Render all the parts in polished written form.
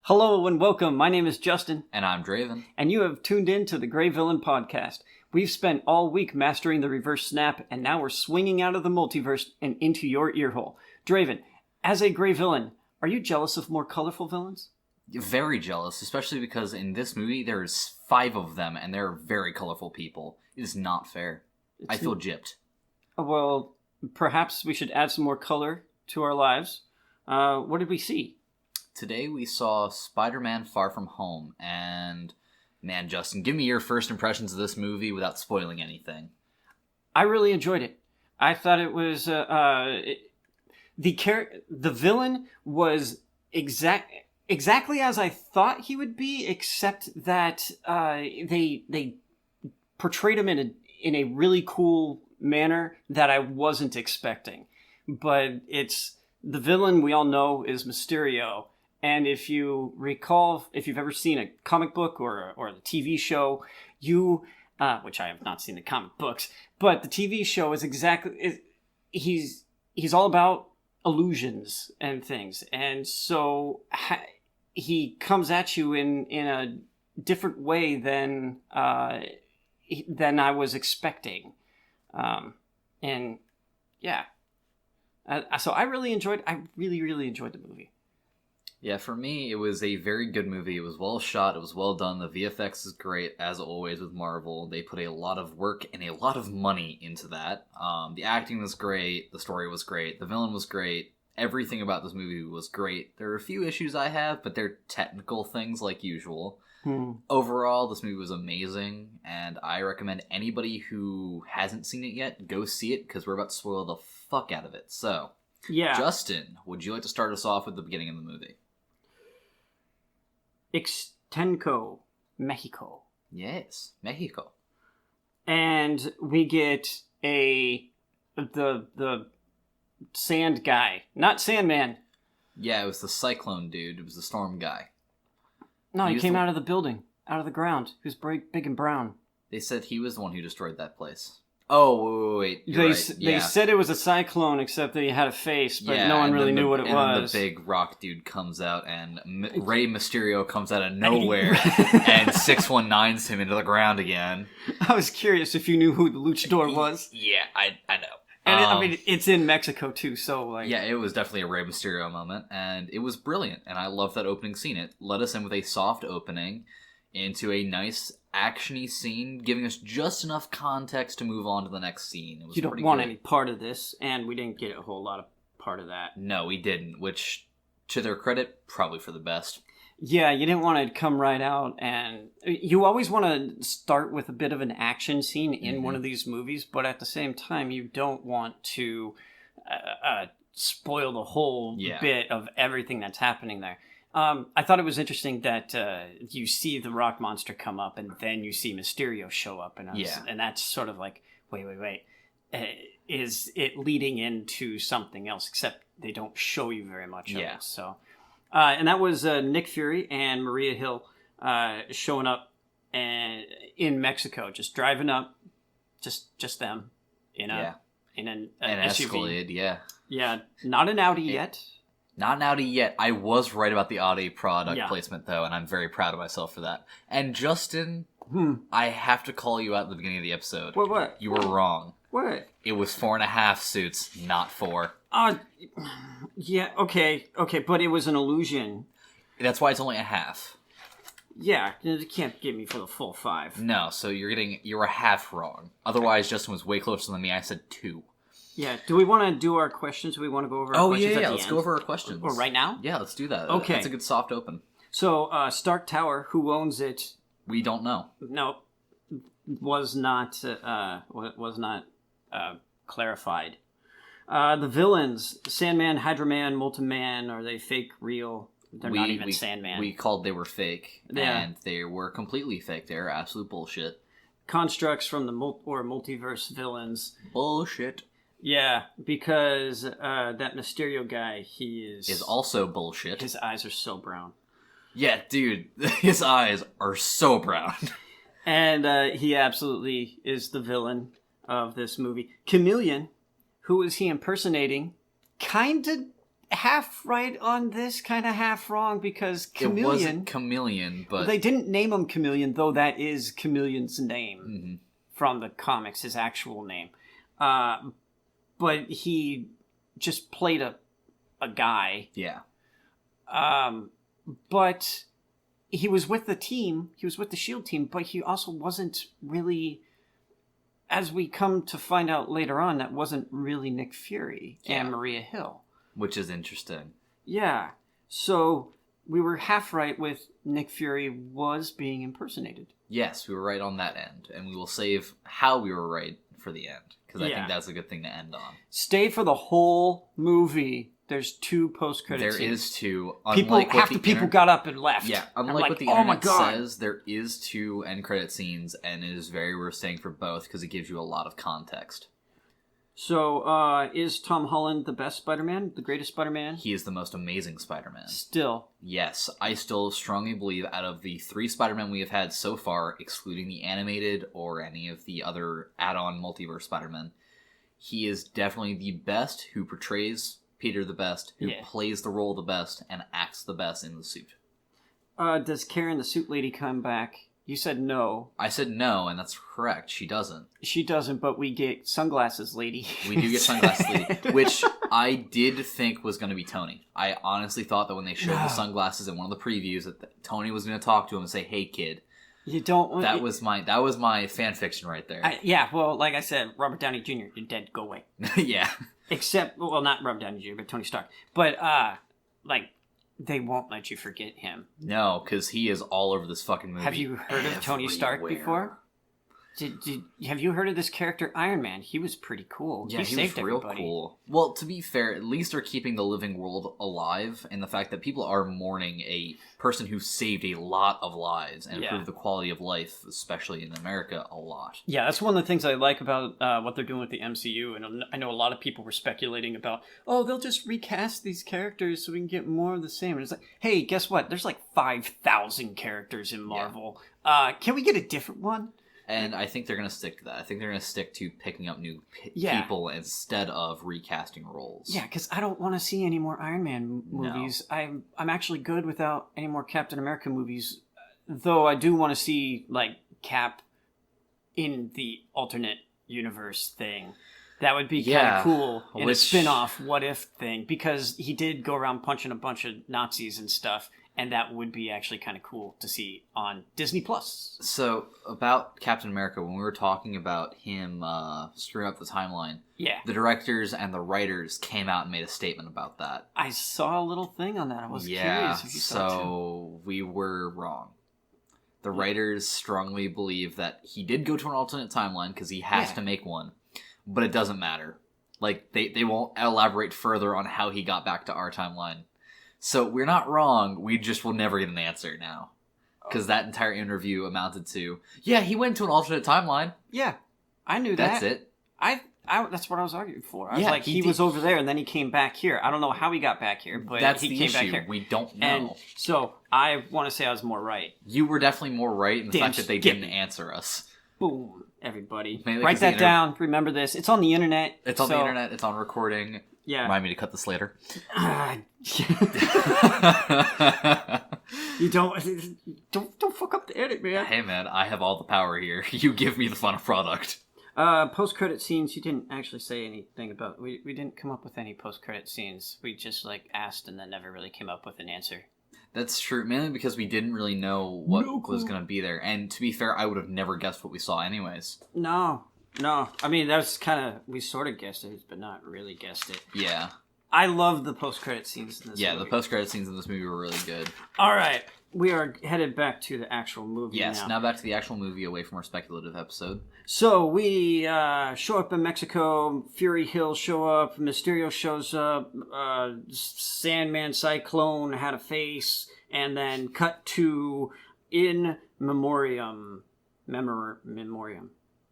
Hello and welcome. My name is Justin. And I'm Draven. And you have tuned in to the GreyVillain podcast. We've spent all week mastering the reverse snap, and now we're swinging out of the multiverse and into your earhole. Draven, as a GreyVillain, are you jealous of more colorful villains? Very jealous, especially because in this movie there's 5 of them, and they're very colorful people. It is not fair. I feel gypped. Well, perhaps we should add some more color to our lives. What did we see? Today we saw Spider-Man Far From Home, and man, Justin, give me your first impressions of this movie without spoiling anything. I really enjoyed it. I thought it was the villain was exactly as I thought he would be, except that they portrayed him in a really cool manner that I wasn't expecting. But it's the villain we all know is Mysterio. And if you recall, if you've ever seen a comic book or the TV show, which I have not seen the comic books, but the TV show is he's all about illusions and things. And so he comes at you in a different way than I was expecting. And yeah. So I really enjoyed the movie. Yeah, for me, it was a very good movie. It was well shot. It was well done. The VFX is great, as always with Marvel. They put a lot of work and a lot of money into that. The acting was great. The story was great. The villain was great. Everything about this movie was great. There are a few issues I have, but they're technical things like usual. Overall, this movie was amazing, and I recommend anybody who hasn't seen it yet, go see it, because we're about to spoil the fuck out of it. So, yeah. Justin, would you like to start us off with the beginning of the movie? Extenco, Mexico. Yes, Mexico. And we get the sand guy, not Sandman. Yeah, it was the cyclone dude. It was the storm guy. No, he came out of the building, out of the ground. He was big and brown. They said he was the one who destroyed that place. Oh, wait. They said it was a cyclone, except that he had a face, but no one really knew what it was. And then the big rock dude comes out, and Rey Mysterio comes out of nowhere and 619s him into the ground again. I was curious if you knew who the luchador was. Yeah, I know. And it's in Mexico too, so like... Yeah, it was definitely a Rey Mysterio moment, and it was brilliant, and I love that opening scene. It let us in with a soft opening into a nice action-y scene, giving us just enough context to move on to the next scene. It was you don't want any part of this, and we didn't get a whole lot of part of that. No, we didn't, which, to their credit, probably for the best. Yeah, you didn't want to come right out, and you always want to start with a bit of an action scene in one of these movies, but at the same time, you don't want to spoil the whole bit of everything that's happening there. I thought it was interesting that you see the rock monster come up, and then you see Mysterio show up, and that's sort of like, wait. Is it leading into something else? Except they don't show you very much of it. So, and that was Nick Fury and Maria Hill showing up in Mexico, just driving up, just them in an SUV. Escalade, yeah. Yeah, not an Audi yet. Not an Audi yet. I was right about the Audi product placement, though, and I'm very proud of myself for that. And Justin, I have to call you out at the beginning of the episode. What? You were wrong. What? It was 4.5 suits, not 4. Yeah, okay, but it was an illusion. That's why it's only a half. Yeah, you can't get me for the full 5. No, so you were half wrong. Otherwise, Justin was way closer than me. I said 2. Yeah, do we want to do our questions? Do we want to go over our questions at the end? Let's go over our questions. Or right now? Yeah, let's do that. Okay. That's a good soft open. So, Stark Tower, who owns it? We don't know. No, was not clarified. The villains, Sandman, Hydra Man, Molten Man, are they fake, real? They're not even Sandman. We called they were fake, and they were completely fake. They're absolute bullshit. Constructs from the multiverse villains. Bullshit. Yeah, because that Mysterio guy, he is also bullshit. His eyes are so brown. Yeah, dude, his eyes are so brown. And he absolutely is the villain of this movie. Chameleon, who is he impersonating? Kinda half right on this, kind of half wrong, because Chameleon... It wasn't Chameleon, but... They didn't name him Chameleon, though that is Chameleon's name Mm-hmm. from the comics, his actual name. But he just played a guy. Yeah. But he was with the team, he was with the S.H.I.E.L.D. team, but he also wasn't really... As we come to find out later on, that wasn't really Nick Fury and Maria Hill. Which is interesting. Yeah. So we were half right with Nick Fury was being impersonated. Yes, we were right on that end. And we will save how we were right for the end. Because I think that's a good thing to end on. Stay for the whole movie. There's 2 post-credit scenes. There is 2. Half the people got up and left. Yeah, unlike what the internet says, there is 2 end credit scenes, and it is very worth staying for both because it gives you a lot of context. So, is Tom Holland the best Spider-Man? The greatest Spider-Man? He is the most amazing Spider-Man. Still. Yes, I still strongly believe out of the 3 Spider-Man we have had so far, excluding the animated or any of the other add-on multiverse Spider-Man, he is definitely the best who portrays Peter the best, who plays the role the best, and acts the best in the suit. Does Karen the Suit Lady come back? You said no. I said no, and that's correct. She doesn't. She doesn't, but we get Sunglasses Lady. We do get Sunglasses Lady, which I did think was going to be Tony. I honestly thought that when they showed the sunglasses in one of the previews, that Tony was going to talk to him and say, "Hey, kid." You don't. That was my fan fiction right there. Well, like I said, Robert Downey Jr., you're dead. Go away. Yeah. Except, well, not Robert Downey Jr., but Tony Stark. But, they won't let you forget him. No, because he is all over this fucking movie. Have you heard of Tony Stark before? Have you heard of this character, Iron Man? He was pretty cool. Yeah, he was real cool. Well, to be fair, at least they're keeping the living world alive, and the fact that people are mourning a person who saved a lot of lives and improved the quality of life, especially in America, a lot. Yeah, that's one of the things I like about what they're doing with the MCU, and I know a lot of people were speculating about, they'll just recast these characters so we can get more of the same. And it's like, hey, guess what? There's like 5,000 characters in Marvel. Yeah. Can we get a different one? And I think they're going to stick to that. I think they're going to stick to picking up new people instead of recasting roles. Yeah, because I don't want to see any more Iron Man movies. No. I'm actually good without any more Captain America movies. Though I do want to see, Cap in the alternate universe thing. That would be kind of cool in a spin-off what-if thing. Because he did go around punching a bunch of Nazis and stuff. And that would be actually kind of cool to see on Disney+. So, about Captain America, when we were talking about him screwing up the timeline, the directors and the writers came out and made a statement about that. I saw a little thing on that. I was curious if you saw it too. We were wrong. The writers strongly believe that he did go to an alternate timeline because he has to make one, but it doesn't matter. They won't elaborate further on how he got back to our timeline. So we're not wrong, we just will never get an answer now. Because that entire interview amounted to, he went to an alternate timeline. Yeah, I knew that. That's it. I that's what I was arguing for. I was like, he was over there and then he came back here. I don't know how he got back here, but he came back here. We don't know. And so I want to say I was more right. You were definitely more right in the fact that they didn't answer us. Boom, everybody. Write that down. Remember this. It's on the internet. It's on the internet. It's on recording. Yeah. Remind me to cut this later. You don't fuck up the edit, man. Hey, man, I have all the power here. You give me the final product. Post-credit scenes, you didn't actually say anything about... We didn't come up with any post-credit scenes. We just, asked and then never really came up with an answer. That's true, mainly because we didn't really know what was going to be there. And to be fair, I would have never guessed what we saw anyways. No, I mean, that was kind of... We sort of guessed it, but not really guessed it. Yeah. I love the post-credit scenes in this movie. Yeah, the post-credit scenes in this movie were really good. All right. We are headed back to the actual movie now back to the actual movie, away from our speculative episode. So we show up in Mexico. Fury Hill show up. Mysterio shows up. Sandman Cyclone had a face. And then cut to In Memoriam. Memoriam.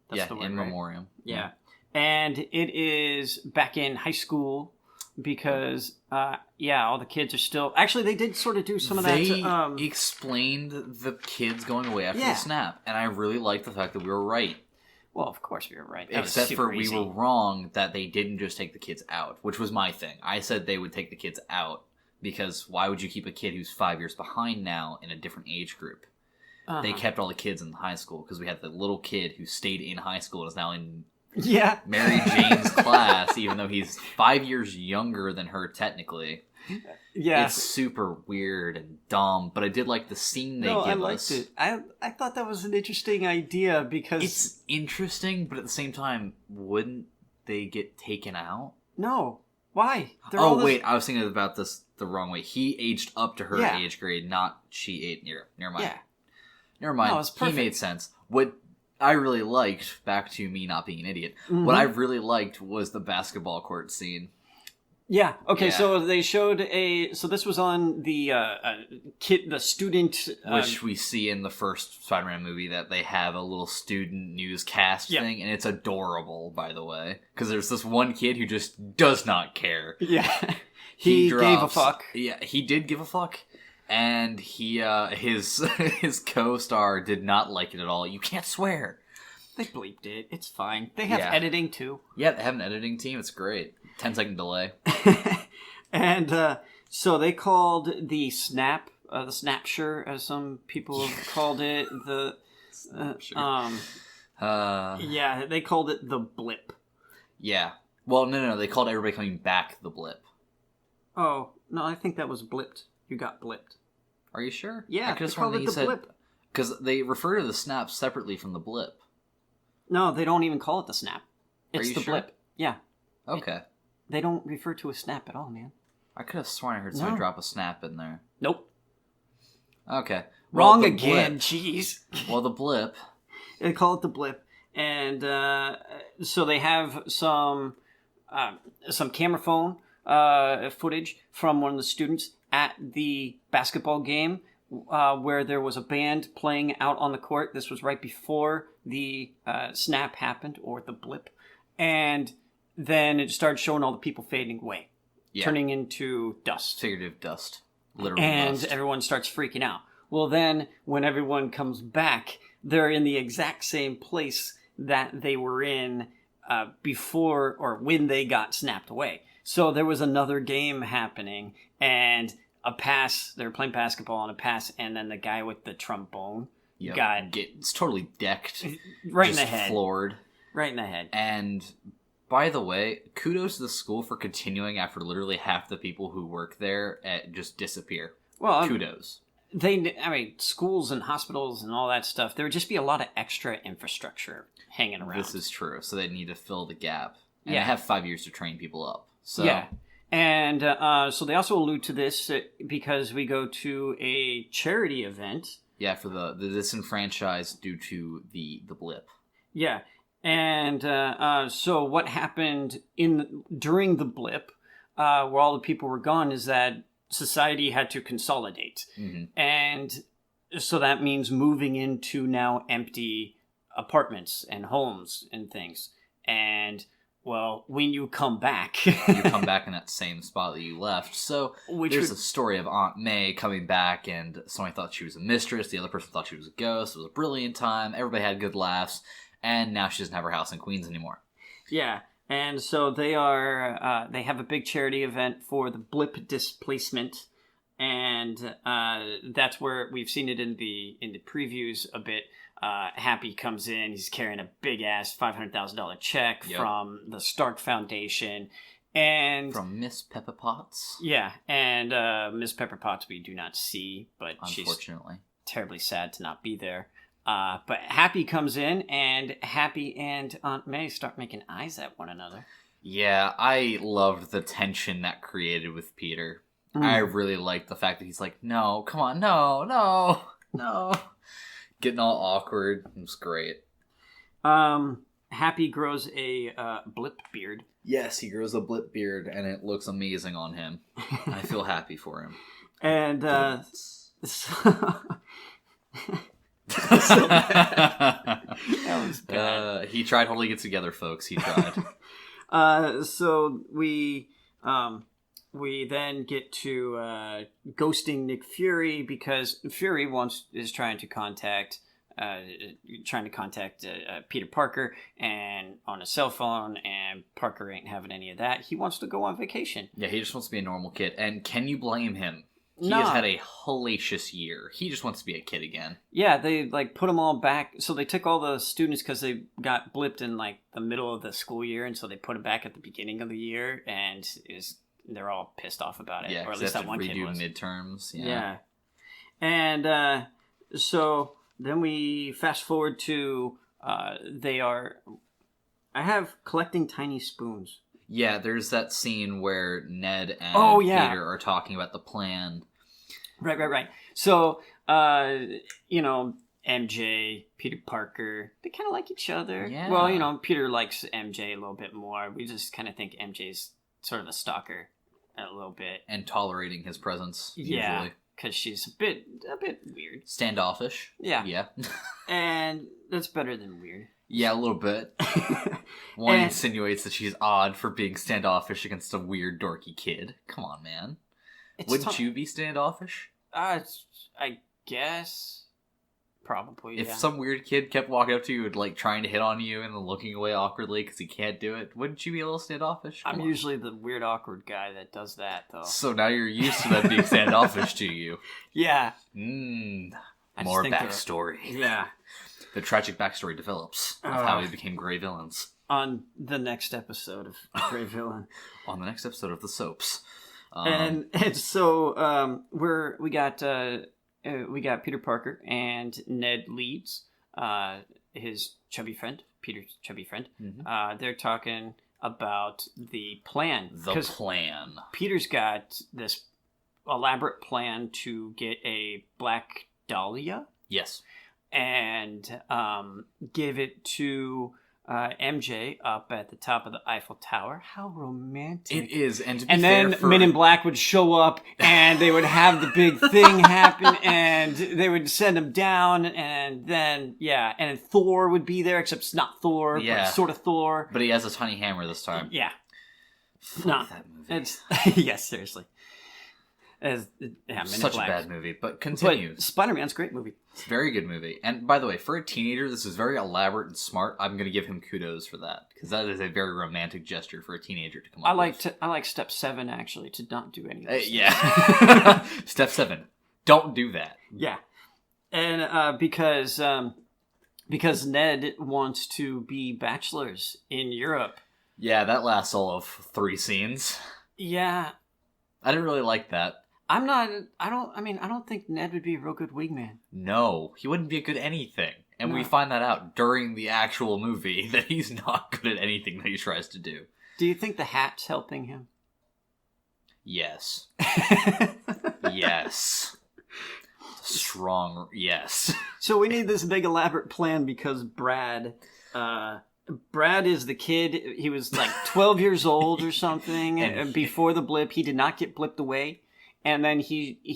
That's the word, In right? Memoriam. Yeah. And it is back in high school because, all the kids are still... Actually, they did sort of do some of that. They explained the kids going away after the snap, and I really liked the fact that we were right. Well, of course we were right. That Except was for super we easy. were wrong that they didn't just take the kids out, which was my thing. I said they would take the kids out because why would you keep a kid who's 5 years behind now in a different age group? Uh-huh. They kept all the kids in high school because we had the little kid who stayed in high school and is now in Mary Jane's class, even though he's 5 years younger than her technically. Yeah. It's super weird and dumb, but I did like the scene they give us. I liked it. I thought that was an interesting idea because... It's interesting, but at the same time, wouldn't they get taken out? No. Why? Wait, I was thinking about this the wrong way. He aged up to her age grade, not she ate near. Never mind. Yeah. Never mind. No, it's perfect. He made sense. What I really liked, back to me not being an idiot, what I really liked was the basketball court scene. Yeah. Okay. Yeah. So they showed So this was on the the student, which we see in the first Spider-Man movie that they have a little student newscast thing, and it's adorable, by the way, because there's this one kid who just does not care. Yeah. He gave a fuck. Yeah, he did give a fuck. And he, his co-star did not like it at all. You can't swear. They bleeped it. It's fine. They have Yeah. editing too. Yeah, they have an editing team. It's great. 10-second delay. And so they called the snap, the snapshire, as some people have called it. Yeah, they called it the blip. Yeah. Well, no. They called everybody coming back the blip. Oh no, I think that was blipped. You got blipped. Are you sure? Yeah, I could have they sworn called that it you the said blip. because they refer to the snap separately from the blip. No, they don't even call it the snap. It's you the sure? blip. Yeah. Okay. They don't refer to a snap at all, man. I could have sworn I heard someone drop a snap in there. Nope. Okay. Wrong the again. Blip. Jeez. Well, the blip. They call it the blip, and so they have some camera phone footage from one of the students at the basketball game where there was a band playing out on the court. This was right before the snap happened, or the blip, and then it started showing all the people fading away, turning into dust. Figurative dust. Literal and dust. everyone starts freaking out. Well, then, when everyone comes back, they're in the exact same place that they were in before or when they got snapped away. So there was another game happening, and a pass. They were playing basketball on a pass, and then the guy with the trombone it's totally decked. Right in the head. Floored. Right in the head. And by the way, kudos to the school for continuing after literally half the people who work there just disappear. Well, kudos. Schools and hospitals and all that stuff, there would just be a lot of extra infrastructure hanging around. This is true. So they need to fill the gap. And they have 5 years to train people up. So. Yeah. And so they also allude to this because we go to a charity event. Yeah, for the disenfranchised due to the blip. Yeah. And so what happened during the blip, where all the people were gone, is that society had to consolidate. Mm-hmm. And so that means moving into now empty apartments and homes and things. And, well, when you come back... you come back in that same spot that you left. So there's a story of Aunt May coming back, and somebody thought she was a mistress, the other person thought she was a ghost. It was a brilliant time. Everybody had good laughs. And now she doesn't have her house in Queens anymore. Yeah. And so they have a big charity event for the blip displacement. And that's where we've seen it in the previews a bit. Happy comes in. He's carrying a big-ass $500,000 check from the Stark Foundation. And from Miss Pepper Potts. Yeah. And Miss Pepper Potts we do not see, but unfortunately. She's terribly sad to not be there. But Happy comes in, and Happy and Aunt May start making eyes at one another. Yeah, I loved the tension that created with Peter. I really liked the fact that he's like, no, come on, no. Getting all awkward. It was great. Happy grows a blip beard. Yes, he grows a blip beard, and it looks amazing on him. I feel happy for him. And, so bad. That was bad. He tried holding it together, folks. He tried. So we then get to ghosting Nick Fury because Fury is trying to contact trying to contact Peter Parker and on a cell phone, and Parker ain't having any of that. He wants to go on vacation. Yeah, he just wants to be a normal kid. And can you blame him? He No. has had a hellacious year. He just wants to be a kid again. Yeah, they like put them all back. So they took all the students because they got blipped in like the middle of the school year, and so they put them back at the beginning of the year, and they're all pissed off about it. Yeah, or at because least they that have one to kid redo was. midterms. Yeah. And so then we fast forward to I have collecting tiny spoons. Yeah, there's that scene where Ned and Peter are talking about the plan. Right. So, MJ, Peter Parker, they kind of like each other. Yeah. Well, Peter likes MJ a little bit more. We just kind of think MJ's sort of a stalker a little bit. And tolerating his presence, Yeah, usually. because she's a bit weird. Standoffish. Yeah. Yeah. And that's better than weird. Yeah, a little bit. One insinuates that she's odd for being standoffish against a weird, dorky kid. Come on, man. Wouldn't you be standoffish? I guess. Probably, If yeah. some weird kid kept walking up to you and, like, trying to hit on you and then looking away awkwardly because he can't do it, wouldn't you be a little standoffish? I'm usually the weird, awkward guy that does that, though. So now you're used to them being standoffish to you. Yeah. More backstory. Yeah. The tragic backstory develops of how he became GreyVillains. On the next episode of GreyVillain. On the next episode of The Soaps. And so we got Peter Parker and Ned Leeds, his chubby friend, Peter's chubby friend. Mm-hmm. They're talking about the plan. The plan. Peter's got this elaborate plan to get a Black Dahlia. Yes. And give it to MJ up at the top of the Eiffel Tower. How romantic. It is. And then Men in Black would show up and they would have the big thing happen and they would send him down and then, and Thor would be there, except it's not Thor, but it's sort of Thor. But he has a tiny hammer this time. Yeah. Fuck that movie. It's yes, seriously. Men Such in Black. a bad movie, but continues. But Spider-Man's a great movie. It's a very good movie. And by the way, for a teenager, this is very elaborate and smart. I'm going to give him kudos for that. Because that is a very romantic gesture for a teenager to come up with. I like Step 7, actually, to not do any of this. Yeah. Step 7. Don't do that. Yeah. And because Ned wants to be bachelors in Europe. Yeah, that lasts all of 3 scenes. Yeah. I didn't really like that. I don't think Ned would be a real good wingman. No, he wouldn't be good at anything. And we find that out during the actual movie, that he's not good at anything that he tries to do. Do you think the hat's helping him? Yes. Yes. Strong yes. So we need this big elaborate plan because Brad is the kid. He was like 12 years old or something and before the blip. He did not get blipped away. And then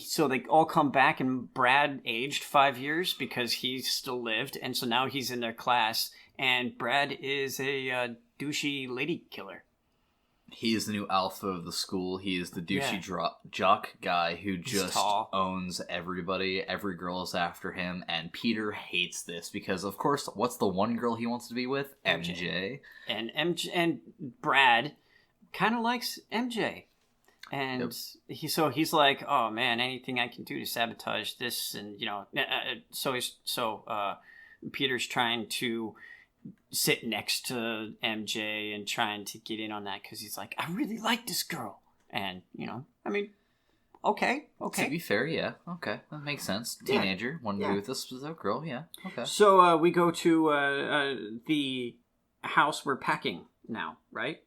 so they all come back and Brad aged 5 years because he still lived. And so now he's in their class and Brad is a douchey lady killer. He is the new alpha of the school. He is the douchey jock guy who just owns everybody. Every girl is after him. And Peter hates this because, of course, what's the one girl he wants to be with? MJ. And Brad kind of likes MJ. And he's like, oh man, anything I can do to sabotage this, and Peter's trying to sit next to MJ and trying to get in on that because he's like, I really like this girl, and okay. To be fair, yeah, okay, that makes sense. Teenager wanted to be with this specific girl, yeah, okay. So we go to the house. We're packing now, right?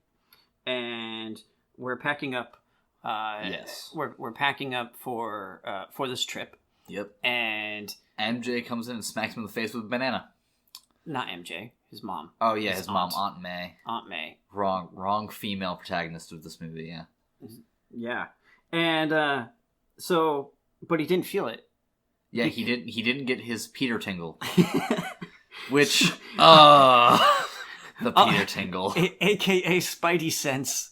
And we're packing up. Yes. We're packing up for this trip. Yep. And MJ comes in and smacks him in the face with a banana. Not MJ, his mom. Oh yeah, his mom, Aunt May. Aunt May. Wrong female protagonist of this movie, yeah. Yeah. And but he didn't feel it. Yeah, he didn't get his Peter tingle. Which the Peter tingle. AKA Spidey sense.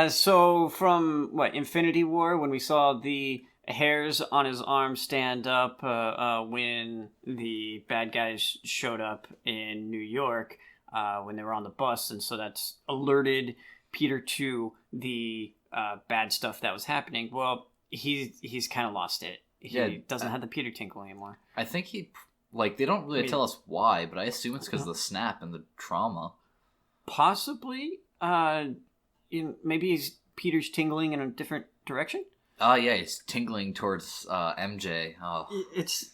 So from Infinity War, when we saw the hairs on his arm stand up when the bad guys showed up in New York when they were on the bus, and so that's alerted Peter to the bad stuff that was happening. Well, he's kind of lost it. He doesn't have the Peter tinkle anymore. I think they don't really tell us why, but I assume it's because of the snap and the trauma. Possibly. Maybe Peter's tingling in a different direction. Oh, yeah, he's tingling towards MJ. Oh, it's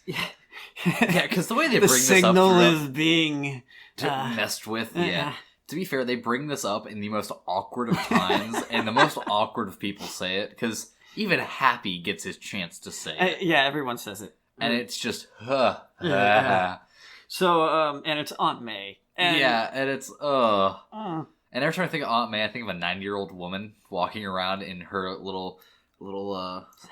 because the way they the bring this up, signal is being messed with. Yeah. To be fair, they bring this up in the most awkward of times, and the most awkward of people say it, because even Happy gets his chance to say it. Yeah, everyone says it. And it's just, So, and it's Aunt May. And, and it's, And every time I think of Aunt May, I think of a 90-year-old woman walking around in her little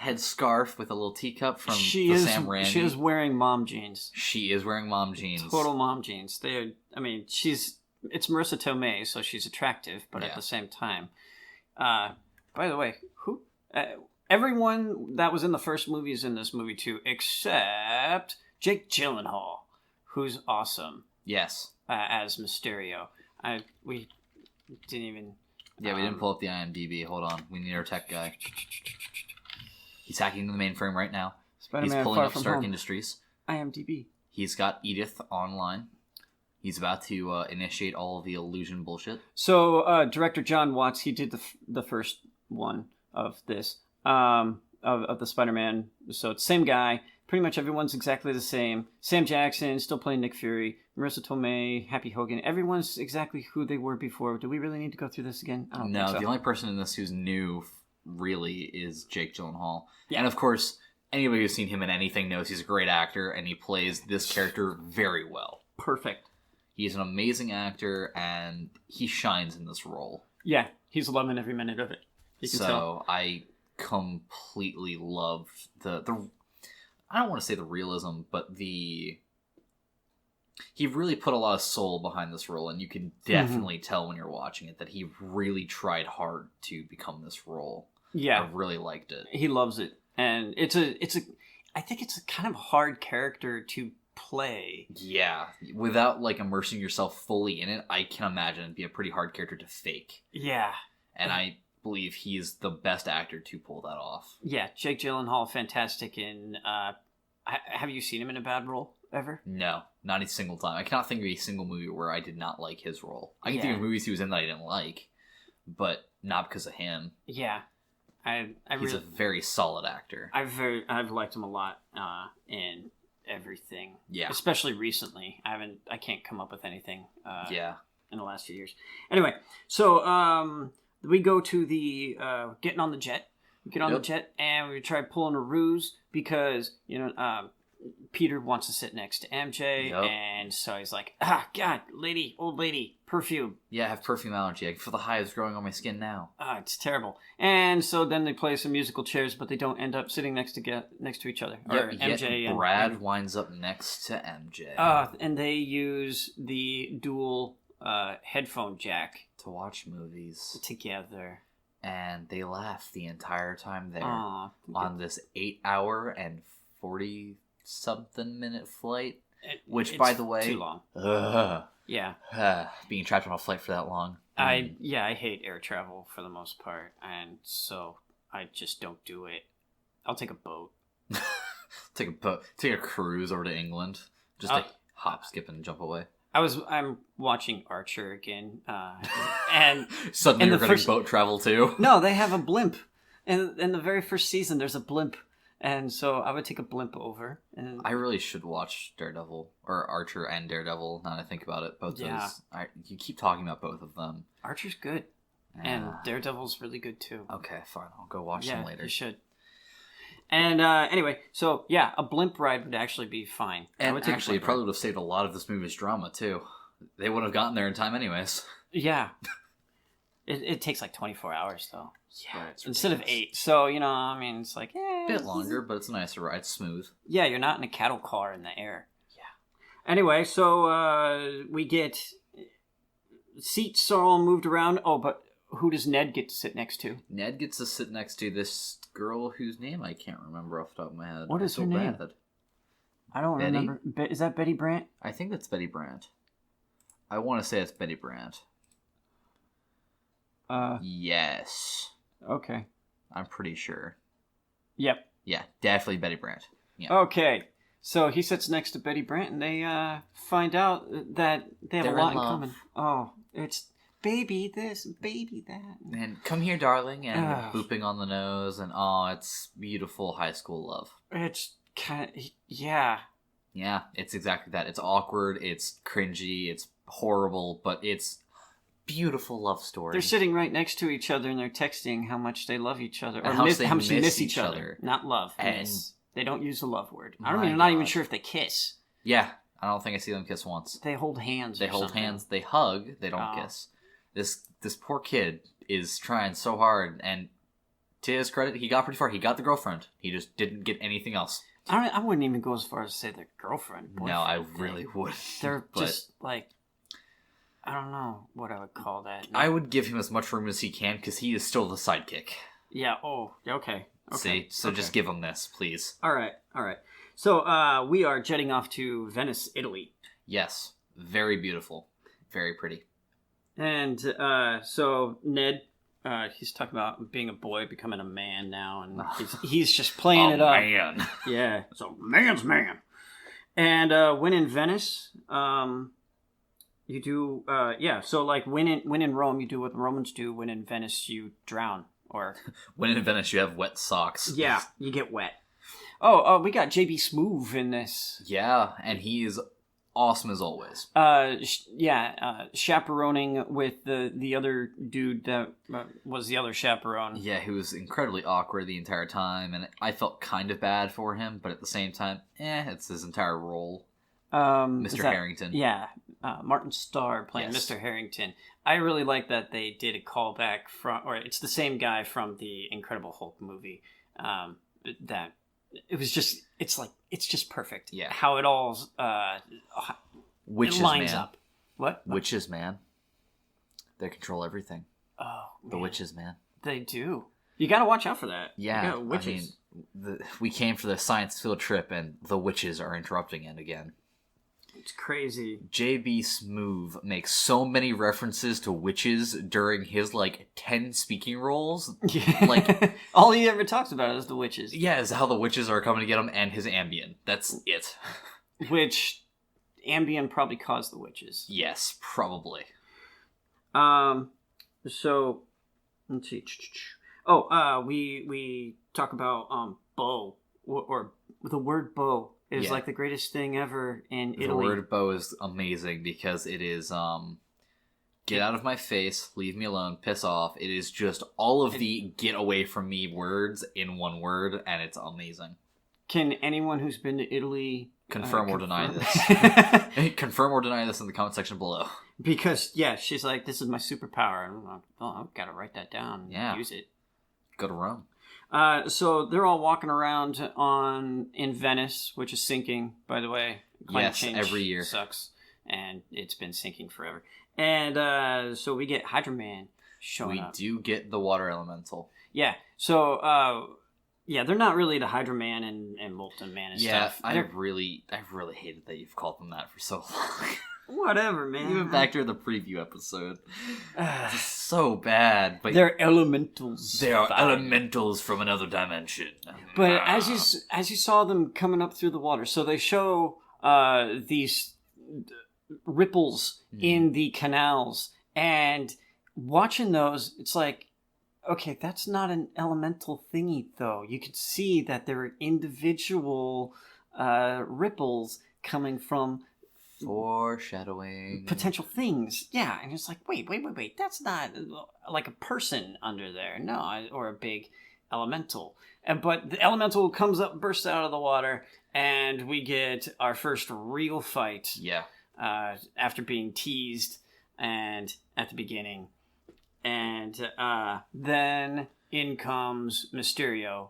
headscarf with a little teacup from Sam Raimi. She is wearing mom jeans. She is wearing mom jeans. Total mom jeans. It's Marissa Tomei, so she's attractive, but at the same time. By the way, everyone that was in the first movie is in this movie too, except Jake Gyllenhaal, who's awesome. Yes. As Mysterio. We didn't even... Yeah, we didn't pull up the IMDb. Hold on. We need our tech guy. He's hacking into the mainframe right now. Spider-Man He's pulling Far up From Stark Home. Industries. IMDb. He's got Edith online. He's about to initiate all of the illusion bullshit. So, director John Watts, he did the first one of this, of the Spider-Man. So it's the same guy. Pretty much everyone's exactly the same. Sam Jackson, still playing Nick Fury. Marissa Tomei, Happy Hogan. Everyone's exactly who they were before. Do we really need to go through this again? I don't think so. The only person in this who's new, really, is Jake Gyllenhaal. Yeah. And of course, anybody who's seen him in anything knows he's a great actor, and he plays this character very well. Perfect. He's an amazing actor, and he shines in this role. Yeah, he's loving every minute of it. You can tell. I completely loved the I don't want to say the realism, but he really put a lot of soul behind this role, and you can definitely tell when you're watching it that he really tried hard to become this role. Yeah. I really liked it. He loves it. And I think it's a kind of hard character to play. Yeah. Without immersing yourself fully in it, I can imagine it'd be a pretty hard character to fake. Yeah. And I believe he's the best actor to pull that off. Yeah, Jake Gyllenhaal, fantastic in... have you seen him in a bad role ever? No, not a single time. I cannot think of a single movie where I did not like his role. I can think of movies he was in that I didn't like, but not because of him. Yeah. He's a very solid actor. I've liked him a lot in everything. Yeah. Especially recently. I can't come up with anything in the last few years. Anyway, so we go to the getting on the jet. We get on the jet and we try pulling a ruse because, Peter wants to sit next to MJ, and so he's like, God, old lady, perfume. Yeah, I have perfume allergy. I can feel the hives growing on my skin now. It's terrible. And so then they play some musical chairs, but they don't end up sitting next to each other. Yep, MJ and Brad winds up next to MJ. And they use the dual headphone jack to watch movies together. And they laugh the entire time there on this 8-hour and 40-something minute flight. Which, by the way, too long. Yeah, being trapped on a flight for that long. I hate air travel for the most part, and so I just don't do it. I'll take a boat. Take a cruise over to England. Just to hop, skip, and jump away. I'm watching Archer again, and suddenly you're getting boat travel too. No, they have a blimp. In the very first season, there's a blimp, and so I would take a blimp over. And I really should watch Daredevil or Archer and Daredevil. Now that I think about it, both those. You keep talking about both of them. Archer's good, and Daredevil's really good too. Okay, fine. I'll go watch them later. You should. And anyway, so a blimp ride would actually be fine. And actually, it probably would have saved a lot of this movie's drama too. They wouldn't have gotten there in time anyways. Yeah. It takes 24 hours though. Yeah. Instead of 8. So, it's like, a bit longer, but it's a nicer ride. It's smooth. Yeah, you're not in a cattle car in the air. Yeah. Anyway, so we get... Seats are all moved around. Oh, but who does Ned get to sit next to? Ned gets to sit next to this girl whose name I can't remember off the top of my head. What is her name? Bad. I don't Betty? remember. Is that Betty Brant? I think that's Betty Brant. I want to say it's Betty Brant. Yes. Okay. I'm pretty sure. Yep. Yeah, definitely Betty Brant. Yeah. Okay. So he sits next to Betty Brant, and they find out that they have They're a lot in in love. common. Oh, it's baby this, baby that. And come here, darling, and Ugh. booping on the nose, and it's beautiful high school love. It's kind of, yeah. Yeah, it's exactly that. It's awkward, it's cringy, it's horrible, but it's beautiful love story. They're sitting right next to each other, and they're texting how much they love each other. Or And how much they how much they miss miss each each other. other. Not love. And- Miss. They don't use the love word. My I'm not even God. sure if they kiss. Yeah, I don't think I see them kiss once. They hold hands. They or hold something. hands, they hug, they don't Oh. kiss. This poor kid is trying so hard, and to his credit, he got pretty far. He got the girlfriend. He just didn't get anything else. I wouldn't even go as far as to say their girlfriend. No, I boyfriend. really would. They're But just like, I don't know what I would call that. I would give him as much room as he can because he is still the sidekick. Yeah. Oh. Okay. See, so Okay. just give him this, please. All right. All right. So we are jetting off to Venice, Italy, Yes, very beautiful, very pretty. and so Ned, he's talking about being a boy, becoming a man now, and he's just playing it up. Man. Yeah. So man's man. And when in Venice, you do So like when in Rome, you do what the Romans do. When in Venice, you drown. Or When in Venice, you have wet socks. yeah, you get wet. Oh, we got JB Smoove in this. Yeah, and he is awesome as always. Chaperoning with the other dude that was the other chaperone. Yeah, he was incredibly awkward the entire time, and I felt kind of bad for him, but at the same time, it's his entire role. Mr. Harrington. Yeah, Martin Starr playing Yes. Mr. Harrington. I really like that they did a callback or it's the same guy from the Incredible Hulk movie. That it was just, it's just perfect. Yeah. How it all Witches, it lines man. up. What? Witches, man. They control everything. Oh, The man, witches, man. They do. You got to watch out for that. Yeah, You got witches. I mean, we came for the science field trip, and the witches are interrupting it again. It's crazy. JB Smoove makes so many references to witches during his 10 speaking roles. Like- all he ever talks about is the witches, Yeah, is how the witches are coming to get him and his Ambien. That's it. which Ambien probably caused the witches. Yes, probably. So let's see. Oh, we talk about bow or the word bow is Yeah. like the greatest thing ever in The Italy. word bow is amazing because it is get out of my face, leave me alone, piss off. It is just all of the get away from me words in one word, and it's amazing. Can anyone who's been to Italy Confirm or deny confirm? this. Confirm or deny this in the comment section below. Because yeah, she's like, this is my superpower, and I'm like, oh, I've got to write that down and Yeah. use it. Go to Rome. So they're all walking around in Venice, which is sinking, by the way. Climate Yes, change every year. sucks, and it's been sinking forever. And so we get Hydra Man showing We up. do get the water elemental. Yeah. So they're not really the Hydra Man and Molten Man and Yeah, stuff. I They're- really hated that you've called them that for so long. whatever, man. Even back during the preview episode. It's so bad, but They're elementals. they are Fine. elementals from another dimension. But as you saw them coming up through the water, so they show these ripples in the canals, and watching those, it's like, okay, that's not an elemental thingy, though. You could see that there are individual ripples coming from Foreshadowing. potential things. Yeah, and it's like, wait. That's not like a person under there. No, or a big elemental. But the elemental comes up, bursts out of the water, and we get our first real fight Yeah. after being teased and at the beginning. And then in comes Mysterio.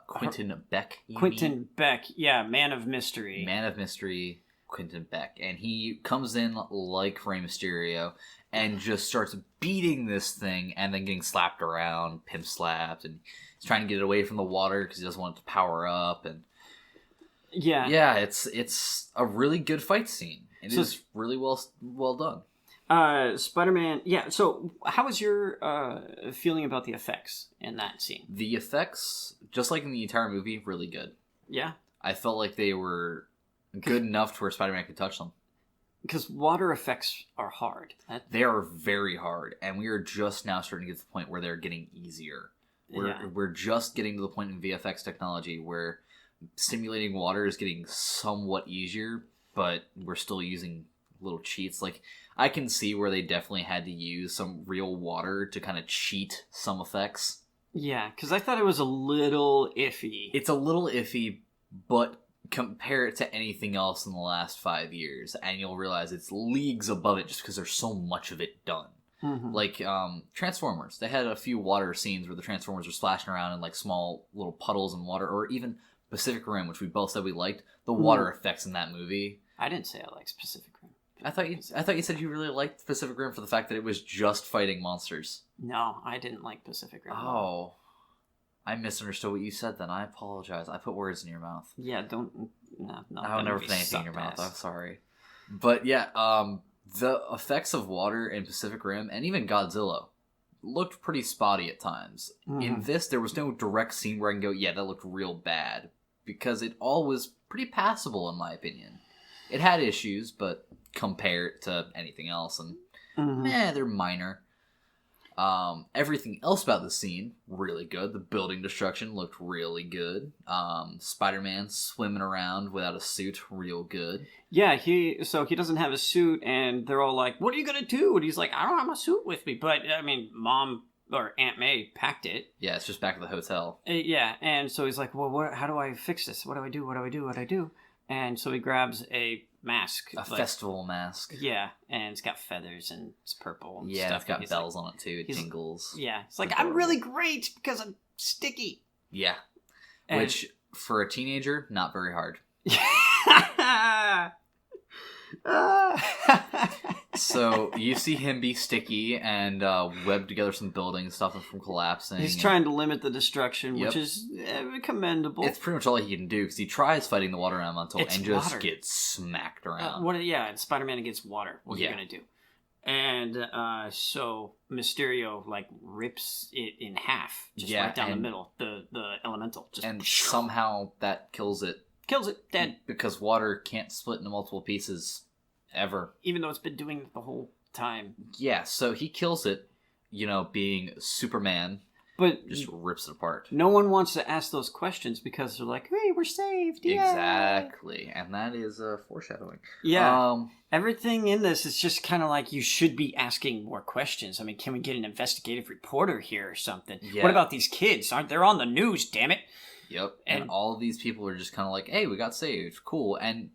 Quentin Beck. you Quentin Beck, yeah, Man of Mystery. mean? Man of Mystery, Quentin Beck. And he comes in like Rey Mysterio, and just starts beating this thing and then getting slapped around, pimp slapped, and he's trying to get it away from the water because he doesn't want it to power up. And yeah, it's a really good fight scene. It is really well done. Spider-Man, yeah, so how was your feeling about the effects in that scene? The effects, just like in the entire movie, really good. Yeah? I felt like they were good enough to where Spider-Man could touch them. Because water effects are hard. They are very hard, and we are just now starting to get to the point where they're getting easier. We're just getting to the point in VFX technology where simulating water is getting somewhat easier, but we're still using little cheats. Like, I can see where they definitely had to use some real water to kind of cheat some effects. Yeah, because I thought it was a little iffy. It's a little iffy, but compare it to anything else in the last 5 years, and you'll realize it's leagues above it just because there's so much of it done. Mm-hmm. Like, Transformers. They had a few water scenes where the Transformers were splashing around in, like, small little puddles in water, or even Pacific Rim, which we both said we liked. The water effects in that movie. I didn't say I liked Pacific Rim. I thought you said you really liked Pacific Rim for the fact that it was just fighting monsters. No, I didn't like Pacific Rim. Oh. I misunderstood what you said then. I apologize. I put words in your mouth. Yeah, don't... No, I would never put anything in your mouth. I'm sorry. But yeah, the effects of water in Pacific Rim, and even Godzilla, looked pretty spotty at times. Mm-hmm. In this, there was no direct scene where I can go, yeah, that looked real bad. Because it all was pretty passable, in my opinion. It had issues, but compared to anything else, and they're minor. Everything else about the scene, really good. The building destruction looked really good. Spider-Man swimming around without a suit, real good. Yeah, he doesn't have a suit, and they're all like, what are you gonna do? And he's like, I don't have my suit with me, but, I mean, Mom or Aunt May packed it. Yeah, it's just back at the hotel. Yeah, and so he's like, well, how do I fix this? What do I do? And so he grabs a mask. A festival mask. Yeah, and it's got feathers and it's purple and stuff. Yeah, it's got bells on it too. It jingles. Yeah, it's like, I'm really great because I'm sticky. Yeah. Which, for a teenager, not very hard. So you see him be sticky and web together some buildings, stop them from collapsing. He's trying to limit the destruction, which is commendable. It's pretty much all he can do because he tries fighting the water elemental and just gets smacked around. It's Spider-Man against water. What are you gonna do? And so Mysterio rips it in half, just right down the middle. The elemental, and somehow that kills it. Kills it dead because water can't split into multiple pieces. Ever. Even though it's been doing it the whole time. Yeah, so he kills it, being Superman, but just rips it apart. No one wants to ask those questions because they're like, hey, we're saved. Yay! Exactly. And that is foreshadowing. Yeah. Everything in this is just kind of like you should be asking more questions. I mean, can we get an investigative reporter here or something? Yeah. What about these kids? They're on the news, damn it. Yep. And all of these people are just kind of like, hey, we got saved. Cool. And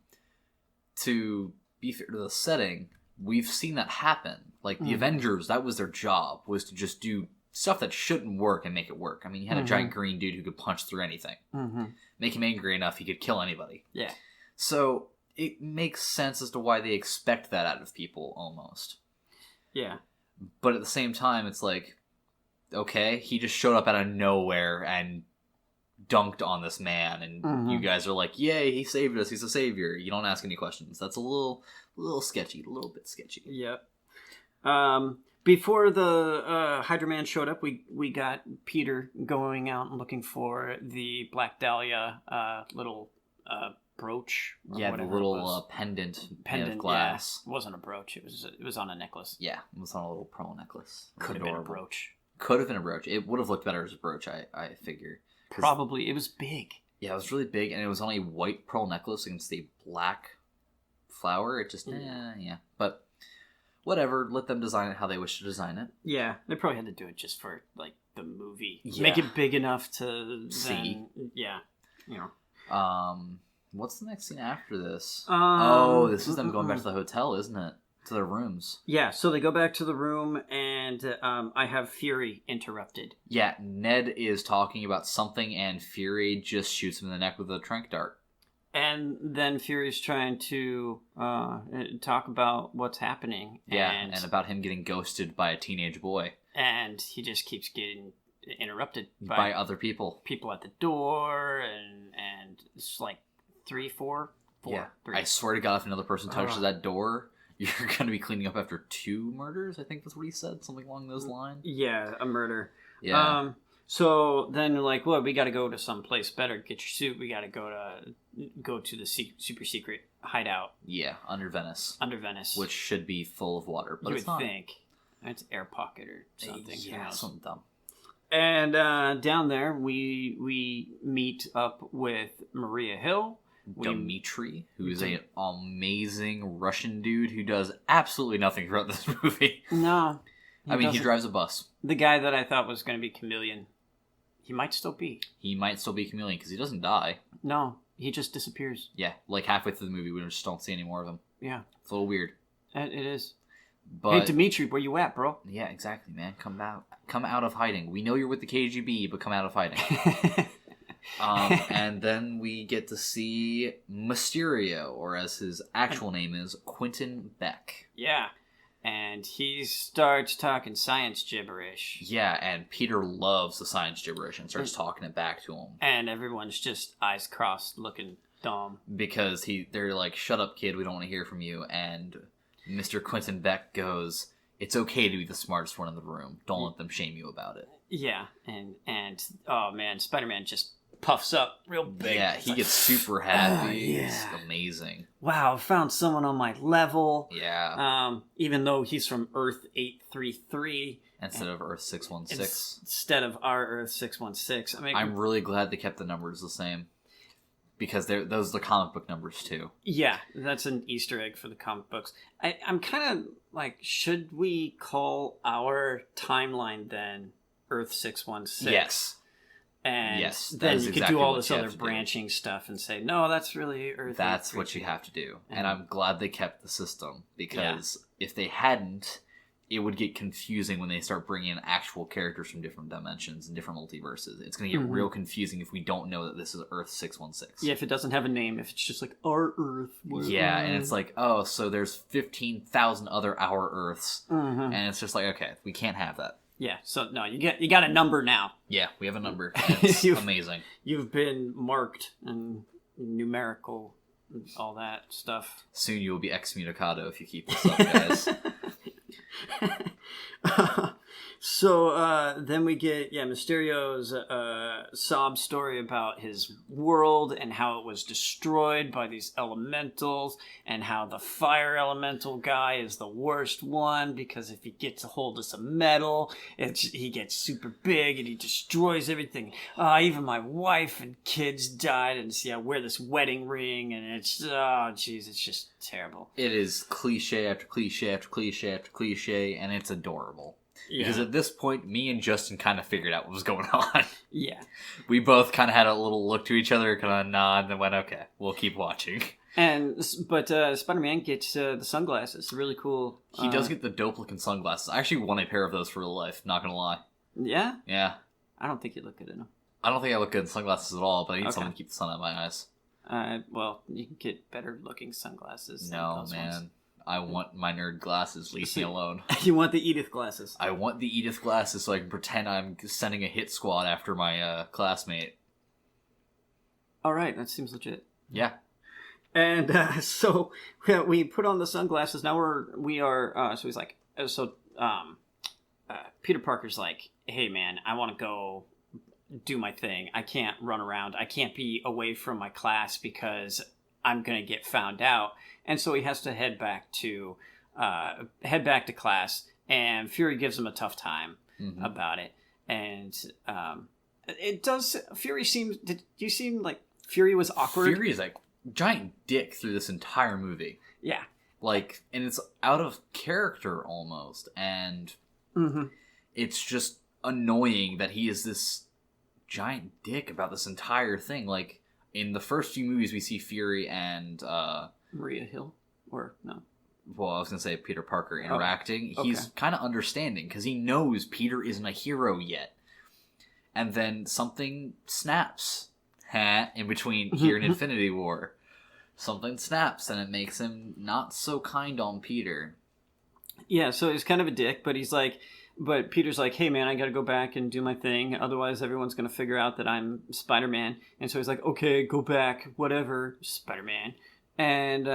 to be fair to the setting, we've seen that happen. Like, the Avengers, that was their job, was to just do stuff that shouldn't work and make it work. I mean, you had a giant green dude who could punch through anything. Make him angry enough, he could kill anybody. Yeah. So, it makes sense as to why they expect that out of people, almost. Yeah. But at the same time, it's like, okay, he just showed up out of nowhere and dunked on this man, and you guys are like, yay, he saved us, he's a savior. You don't ask any questions. That's a little sketchy, a little bit sketchy. Yep. Before the Hydra Man showed up, we got Peter going out and looking for the Black Dahlia little brooch. Yeah, the little pendant of glass. Yeah. It wasn't a brooch. It was on a necklace. Yeah, it was on a little pearl necklace. Could have been a brooch. Could have been a brooch. It would have looked better as a brooch, I figure. Probably. It was big. Yeah, it was really big, and it was on a white pearl necklace against a black flower. It just, yeah. But whatever, let them design it how they wish to design it. Yeah, they probably had to do it just for, the movie. Yeah. Make it big enough to see. Yeah, What's the next scene after this? This is them going back to the hotel, isn't it? To their rooms. Yeah, so they go back to the room, and I have Fury interrupted. Yeah, Ned is talking about something, and Fury just shoots him in the neck with a tranq dart. And then Fury's trying to talk about what's happening. Yeah, and about him getting ghosted by a teenage boy. And he just keeps getting interrupted by other people. People at the door, and it's like 3, 4. Yeah, 3. I swear to God, if another person touches that door, you're going to be cleaning up after 2 murders, I think that's what he said, something along those lines. Yeah, a murder. Yeah. So then they're like, well, we got to go to some place better. Get your suit. We got to go to the super secret hideout. Yeah, under Venice. Which should be full of water, but it's not. You would think. It's air pocket or something. Yeah, something dumb. And down there, we meet up with Maria Hill. Dmitri, who is an amazing Russian dude who does absolutely nothing throughout this movie. No. He drives a bus. The guy that I thought was going to be Chameleon. He might still be. Chameleon because he doesn't die. No, he just disappears. Yeah, like halfway through the movie, we just don't see any more of him. Yeah. It's a little weird. It is. But, hey, Dmitri, where you at, bro? Yeah, exactly, man. Come out of hiding. We know you're with the KGB, but come out of hiding. And then we get to see Mysterio, or as his actual name is, Quentin Beck. Yeah. And he starts talking science gibberish. Yeah, and Peter loves the science gibberish and starts talking it back to him. And everyone's just eyes crossed looking dumb. Because they're like, shut up, kid, we don't want to hear from you. And Mr. Quentin Beck goes, it's okay to be the smartest one in the room. Don't let them shame you about it. Yeah, and oh man, Spider-Man just puffs up real big. Yeah, he gets super happy. It's amazing. Wow, I found someone on my level. Yeah. Even though he's from Earth 833. Instead of Earth 616. Instead of our Earth 616. I mean, I'm really glad they kept the numbers the same. Because those are the comic book numbers, too. Yeah, that's an Easter egg for the comic books. I'm kind of like, should we call our timeline then Earth 616? Yes. And then you could do all this other branching stuff and say, no, that's really Earth. That's what you have to do. And I'm glad they kept the system. Because if they hadn't, it would get confusing when they start bringing in actual characters from different dimensions and different multiverses. It's going to get real confusing if we don't know that this is Earth 616. Yeah, if it doesn't have a name, if it's just like our Earth. Yeah, and it's like, oh, so there's 15,000 other our Earths. And it's just like, okay, we can't have that. Yeah, so no, you got a number now. Yeah, we have a number. It's amazing. You've been marked and numerical and all that stuff. Soon you will be excommunicado if you keep this up, guys. So then we get Mysterio's sob story about his world and how it was destroyed by these elementals, and how the fire elemental guy is the worst one because if he gets a hold of some metal, he gets super big and he destroys everything. Even my wife and kids died, and see, I wear this wedding ring, and it's it's just terrible. It is cliche after cliche after cliche after cliche, and it's adorable. Yeah. Because at this point, me and Justin kind of figured out what was going on. Yeah. We both kind of had a little look to each other, kind of nod, and then went, okay, we'll keep watching. But Spider-Man gets the sunglasses. Really cool. He does get the dope-looking sunglasses. I actually want a pair of those for real life, not gonna lie. Yeah? Yeah. I don't think you look good in them. I don't think I look good in sunglasses at all, but I need something to keep the sun out of my eyes. Well, you can get better-looking sunglasses. No, man. Ones. I want my nerd glasses. Leave me alone. You want the Edith glasses. I want the Edith glasses so I can pretend I'm sending a hit squad after my classmate. All right, that seems legit. Yeah. And so we put on the sunglasses. Now we are. So he's like, Peter Parker's like, hey man, I want to go do my thing. I can't run around. I can't be away from my class because I'm gonna get found out. And so he has to head back to class, and Fury gives him a tough time about it. And it does. Fury seems. Did you seem like Fury was awkward? Fury is like giant dick through this entire movie. Yeah. Like, and it's out of character almost, and it's just annoying that he is this giant dick about this entire thing. Like, in the first few movies, we see Fury and Maria Hill, or no? Well, I was gonna say Peter Parker interacting. Okay. He's kind of understanding because he knows Peter isn't a hero yet, and then something snaps in between here and Infinity War, something snaps, and it makes him not so kind on Peter. Yeah, so he's kind of a dick, but but Peter's like, hey man, I gotta go back and do my thing, otherwise everyone's gonna figure out that I'm Spider-Man. And so he's like, okay, go back, whatever, Spider-Man. And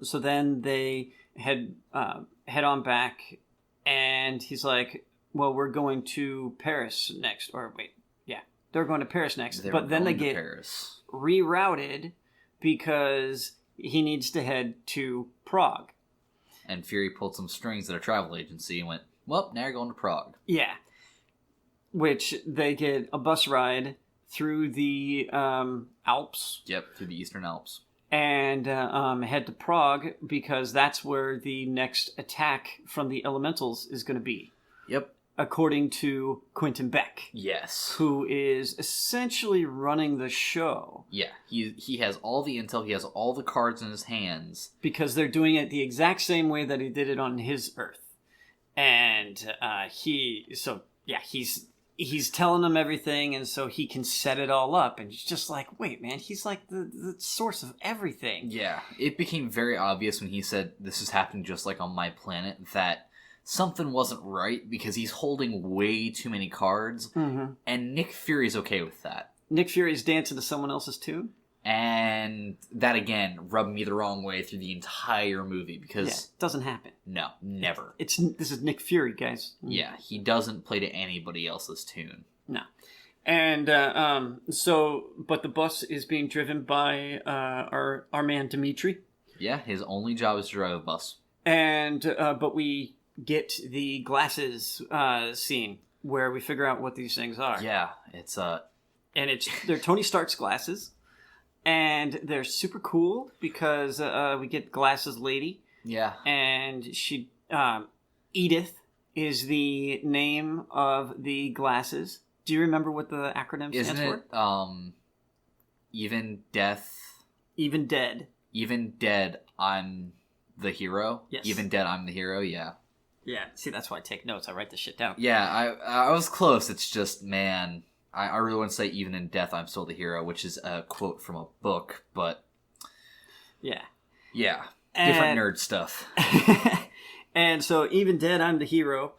so then they head on back, and he's like, well, we're going to Paris next. Or wait, yeah, they're going to Paris next. But then they get rerouted because he needs to head to Prague. And Fury pulled some strings at a travel agency and went, well, now you're going to Prague. Yeah. Which they get a bus ride through the Alps. Yep, through the Eastern Alps. And head to Prague because that's where the next attack from the Elementals is going to be. Yep. According to Quentin Beck. Yes. Who is essentially running the show. Yeah, he has all the intel, he has all the cards in his hands. Because they're doing it the exact same way that he did it on his Earth. And he's telling them everything, and so he can set it all up. And it's just like, wait, man, he's like the source of everything. Yeah, it became very obvious when he said, this is happening just like on my planet, that something wasn't right because he's holding way too many cards. Mm-hmm. And Nick Fury's okay with that. Nick Fury's dancing to someone else's tune? And that, again, rubbed me the wrong way through the entire movie because... Yeah, it doesn't happen. No, never. This is Nick Fury, guys. Yeah, he doesn't play to anybody else's tune. No. And but the bus is being driven by our man Dimitri. Yeah, his only job is to drive a bus. And but we get the glasses scene where we figure out what these things are. Yeah, they're Tony Stark's glasses. And they're super cool because we get Glasses Lady. Yeah. And she, Edith is the name of the glasses. Do you remember what the acronym stands for? Isn't it, Even Death... Even Dead. Even Dead, I'm the hero? Yes. Even Dead, I'm the hero, yeah. Yeah, see, that's why I take notes. I write this shit down. Yeah, I was close. It's just, man... I really want to say even in death, I'm still the hero, which is a quote from a book, but... Yeah. Yeah. Different nerd stuff. And so, even dead, I'm the hero.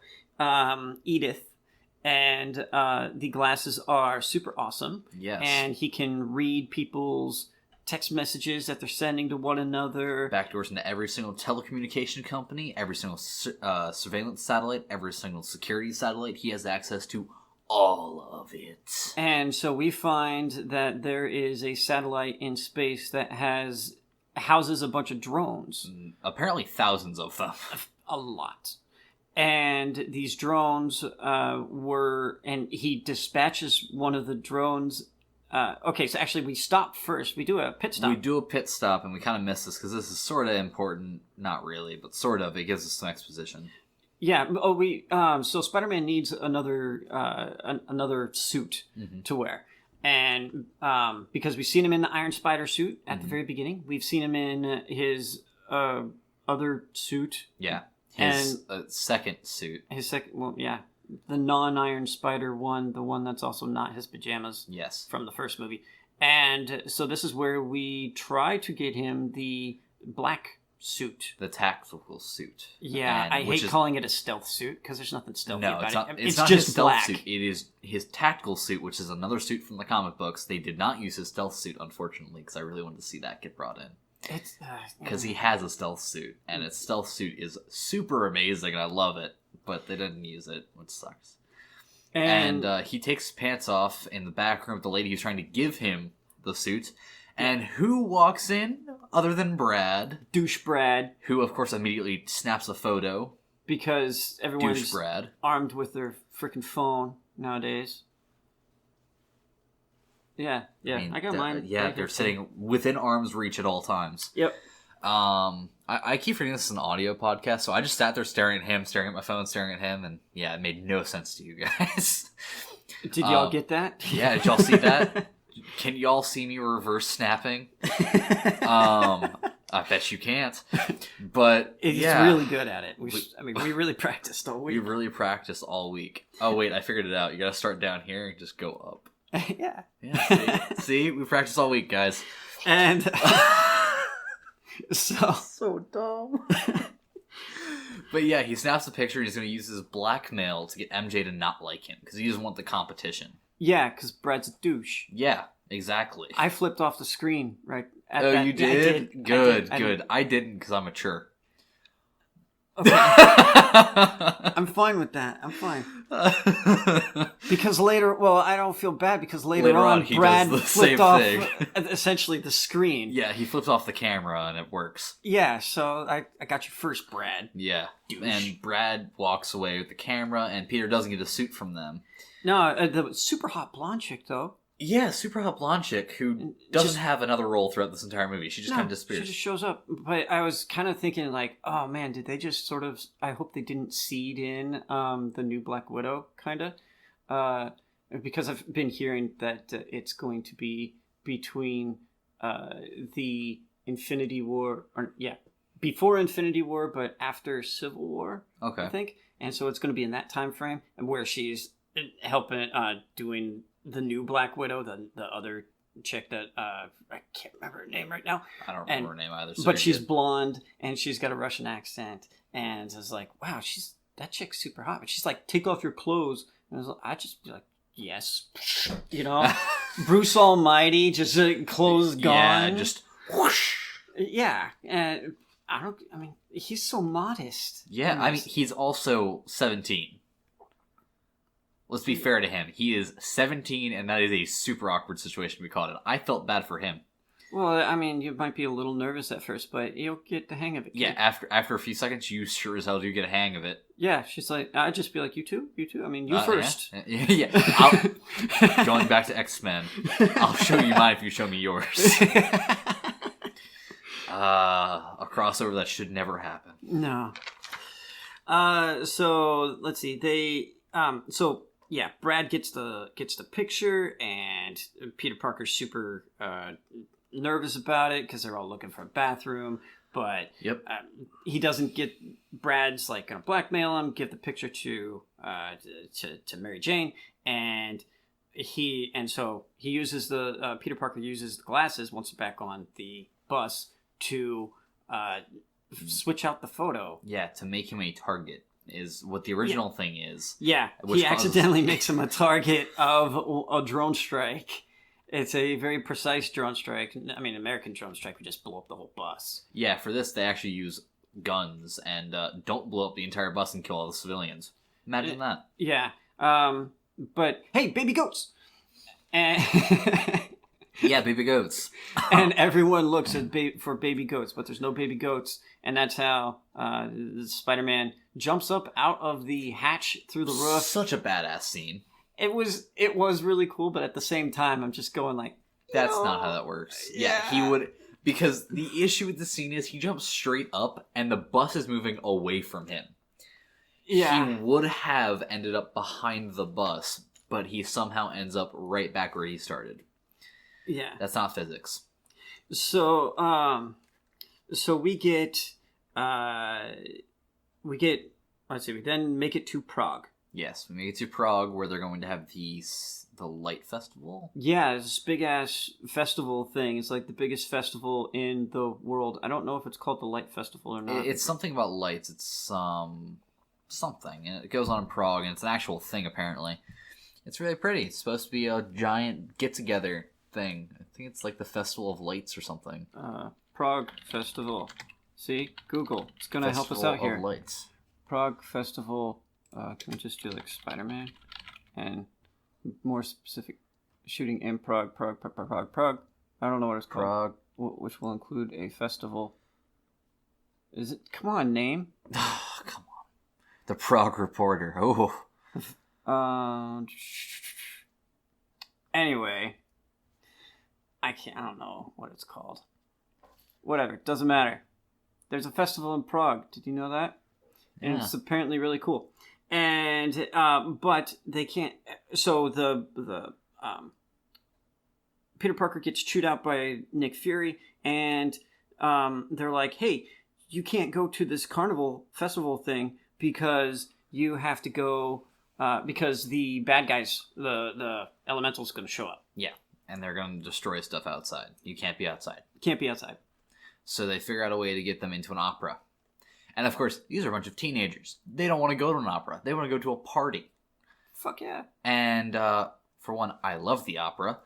Edith. And the glasses are super awesome. Yes. And he can read people's text messages that they're sending to one another. Backdoors into every single telecommunication company, every single surveillance satellite, every single security satellite. He has access to all of it. And so we find that there is a satellite in space that houses a bunch of drones. Apparently thousands of them. A lot. And these drones and he dispatches one of the drones. Okay, so actually we stop first. We do a pit stop. We do a pit stop, and we kind of miss this because this is sort of important. Not really, but sort of. It gives us some exposition. Yeah. Oh, so Spider-Man needs another suit to wear, and because we've seen him in the Iron Spider suit at the very beginning, we've seen him in his other suit. Yeah, his second suit. His second. Well, yeah, the non-Iron Spider one, the one that's also not his pajamas. Yes, from the first movie, and so this is where we try to get him the black suit. The tactical suit. Yeah, I hate calling it a stealth suit because there's nothing stealthy about it. It's not just his stealth black suit. It is his tactical suit, which is another suit from the comic books. They did not use his stealth suit, unfortunately, because I really wanted to see that get brought in. Because he has a stealth suit, and his stealth suit is super amazing, and I love it, but they didn't use it, which sucks. And he takes his pants off in the back room of the lady who's trying to give him the suit. And who walks in other than Brad? Douche Brad. Who, of course, immediately snaps a photo. Because everyone's armed with their freaking phone nowadays. Yeah. I got mine. Yeah, they're sitting within arm's reach at all times. Yep. I keep forgetting this is an audio podcast, so I just sat there staring at him, staring at my phone, staring at him, and yeah, it made no sense to you guys. Did y'all get that? Yeah, did y'all see that? Can y'all see me reverse snapping? I bet you can't. But he's really good at it. We really practiced all week. We really practiced all week. Oh wait, I figured it out. You gotta start down here and just go up. Yeah. See, we practiced all week, guys. And So dumb. But yeah, he snaps a picture and he's going to use his blackmail to get MJ to not like him because he doesn't want the competition. Yeah, because Brad's a douche. Yeah, exactly. I flipped off the screen right at that. Oh, you did? Yeah, Good. I didn't because I'm mature. Okay. I'm fine with that. I'm fine. Because I don't feel bad because later on Brad flipped off essentially the screen. Yeah, he flips off the camera and it works. Yeah, so I got you first, Brad. Yeah, and Brad walks away with the camera and Peter doesn't get a suit from them. No, the super hot blonde chick, though. Yeah, super hot blonde chick who doesn't have another role throughout this entire movie. She just kind of disappears. She just shows up. But I was kind of thinking, like, oh man, did they just sort of... I hope they didn't seed in the new Black Widow, kind of. Because I've been hearing that it's going to be between the Infinity War... before Infinity War, but after Civil War, I think. And so it's going to be in that time frame, and where she's helping, doing... the new Black Widow, the other chick that I can't remember her name right now. I don't remember her name either. But she's blonde and she's got a Russian accent, and I was like, wow, that chick's super hot. But she's like, take off your clothes, and I'd just be like, yes, Bruce Almighty, just clothes gone, yeah, just whoosh, yeah, and he's so modest. Yeah, I mean, he's also 17. Let's be fair to him. He is 17, and that is a super awkward situation to be caught in. I felt bad for him. Well, I mean, you might be a little nervous at first, but you'll get the hang of it. Kid. Yeah, after a few seconds, you sure as hell do get a hang of it. Yeah, she's like, I'd just be like, you too? I mean, you first. Yeah. Going back to X-Men, I'll show you mine if you show me yours. A crossover that should never happen. No. So, let's see. Yeah, Brad gets the picture, and Peter Parker's super nervous about it because they're all looking for a bathroom. But he doesn't get Brad's like gonna blackmail him, give the picture to Mary Jane, and so he uses Peter Parker uses the glasses once they're back on the bus to switch out the photo. Yeah, to make him a target. Is what the original thing is. Yeah, he accidentally makes him a target of a drone strike. It's a very precise drone strike. I mean, American drone strike would just blow up the whole bus. Yeah, for this, they actually use guns and don't blow up the entire bus and kill all the civilians. Imagine that. Yeah, but hey, baby goats! And yeah, baby goats. And everyone looks for baby goats, but there's no baby goats. And that's how Spider-Man jumps up out of the hatch through the roof. Such a badass scene. It was really cool, but at the same time, I'm just going like, that's not how that works. Yeah, he would, because the issue with the scene is he jumps straight up and the bus is moving away from him. Yeah. He would have ended up behind the bus, but he somehow ends up right back where he started. Yeah. That's not physics. So we then make it to Prague. Yes, we make it to Prague where they're going to have the Light Festival. Yeah, it's this big ass festival thing. It's like the biggest festival in the world. I don't know if it's called the Light Festival or not. It's something about lights. It's something. And it goes on in Prague, and it's an actual thing apparently. It's really pretty. It's supposed to be a giant get-together thing. I think it's like the Festival of Lights or something. Prague Festival. See? Google. It's going to help us out here. Festival of Lights. Prague Festival. Can we just do like Spider-Man? And more specific, shooting in Prague. I don't know what it's called. Prague. Which will include a festival. Is it? Come on, name. Come on. The Prague Reporter. Oh. Anyway. I don't know what it's called. Whatever, doesn't matter. There's a festival in Prague. Did you know that? And it's apparently really cool. And but they can't. So the Peter Parker gets chewed out by Nick Fury, and they're like, "Hey, you can't go to this carnival festival thing because you have to go because the bad guys, the elemental's, going to show up." Yeah. And they're going to destroy stuff outside. You can't be outside. Can't be outside. So they figure out a way to get them into an opera. And of course, these are a bunch of teenagers. They don't want to go to an opera. They want to go to a party. Fuck yeah. And for one, I love the opera.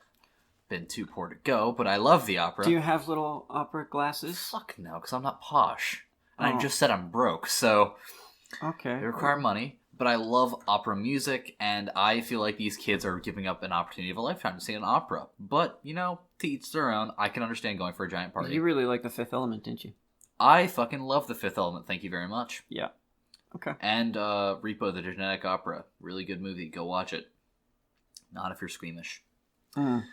Been too poor to go, but I love the opera. Do you have little opera glasses? Fuck no, because I'm not posh. And I just said I'm broke, so okay. They require money. But I love opera music, and I feel like these kids are giving up an opportunity of a lifetime to see an opera. But, to each their own, I can understand going for a giant party. You really like The Fifth Element, didn't you? I fucking love The Fifth Element, thank you very much. Yeah. Okay. And Repo, the Genetic Opera. Really good movie, go watch it. Not if you're squeamish. But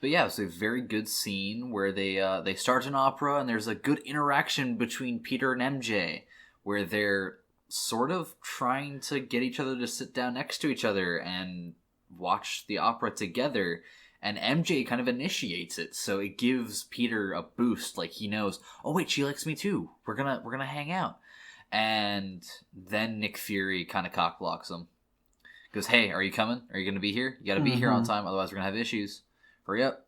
yeah, it's a very good scene where they start an opera, and there's a good interaction between Peter and MJ, where they're sort of trying to get each other to sit down next to each other and watch the opera together, and MJ kind of initiates it, so it gives Peter a boost, like he knows, oh wait, she likes me too, we're gonna hang out. And then Nick Fury kind of cockblocks him, goes, hey, are you coming? Are you gonna be here? You gotta be here on time, otherwise we're gonna have issues. Hurry up.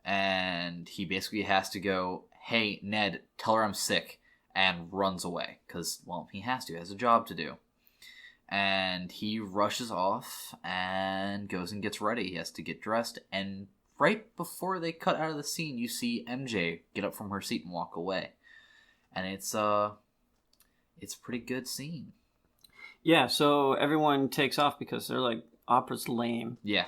And he basically has to go, hey, Ned, tell her I'm sick, and runs away, because, well, he has to, he has a job to do. And he rushes off and goes and gets ready. He has to get dressed, and right before they cut out of the scene, you see MJ get up from her seat and walk away. And it's a pretty good scene. Yeah, so everyone takes off because they're like, opera's lame. Yeah.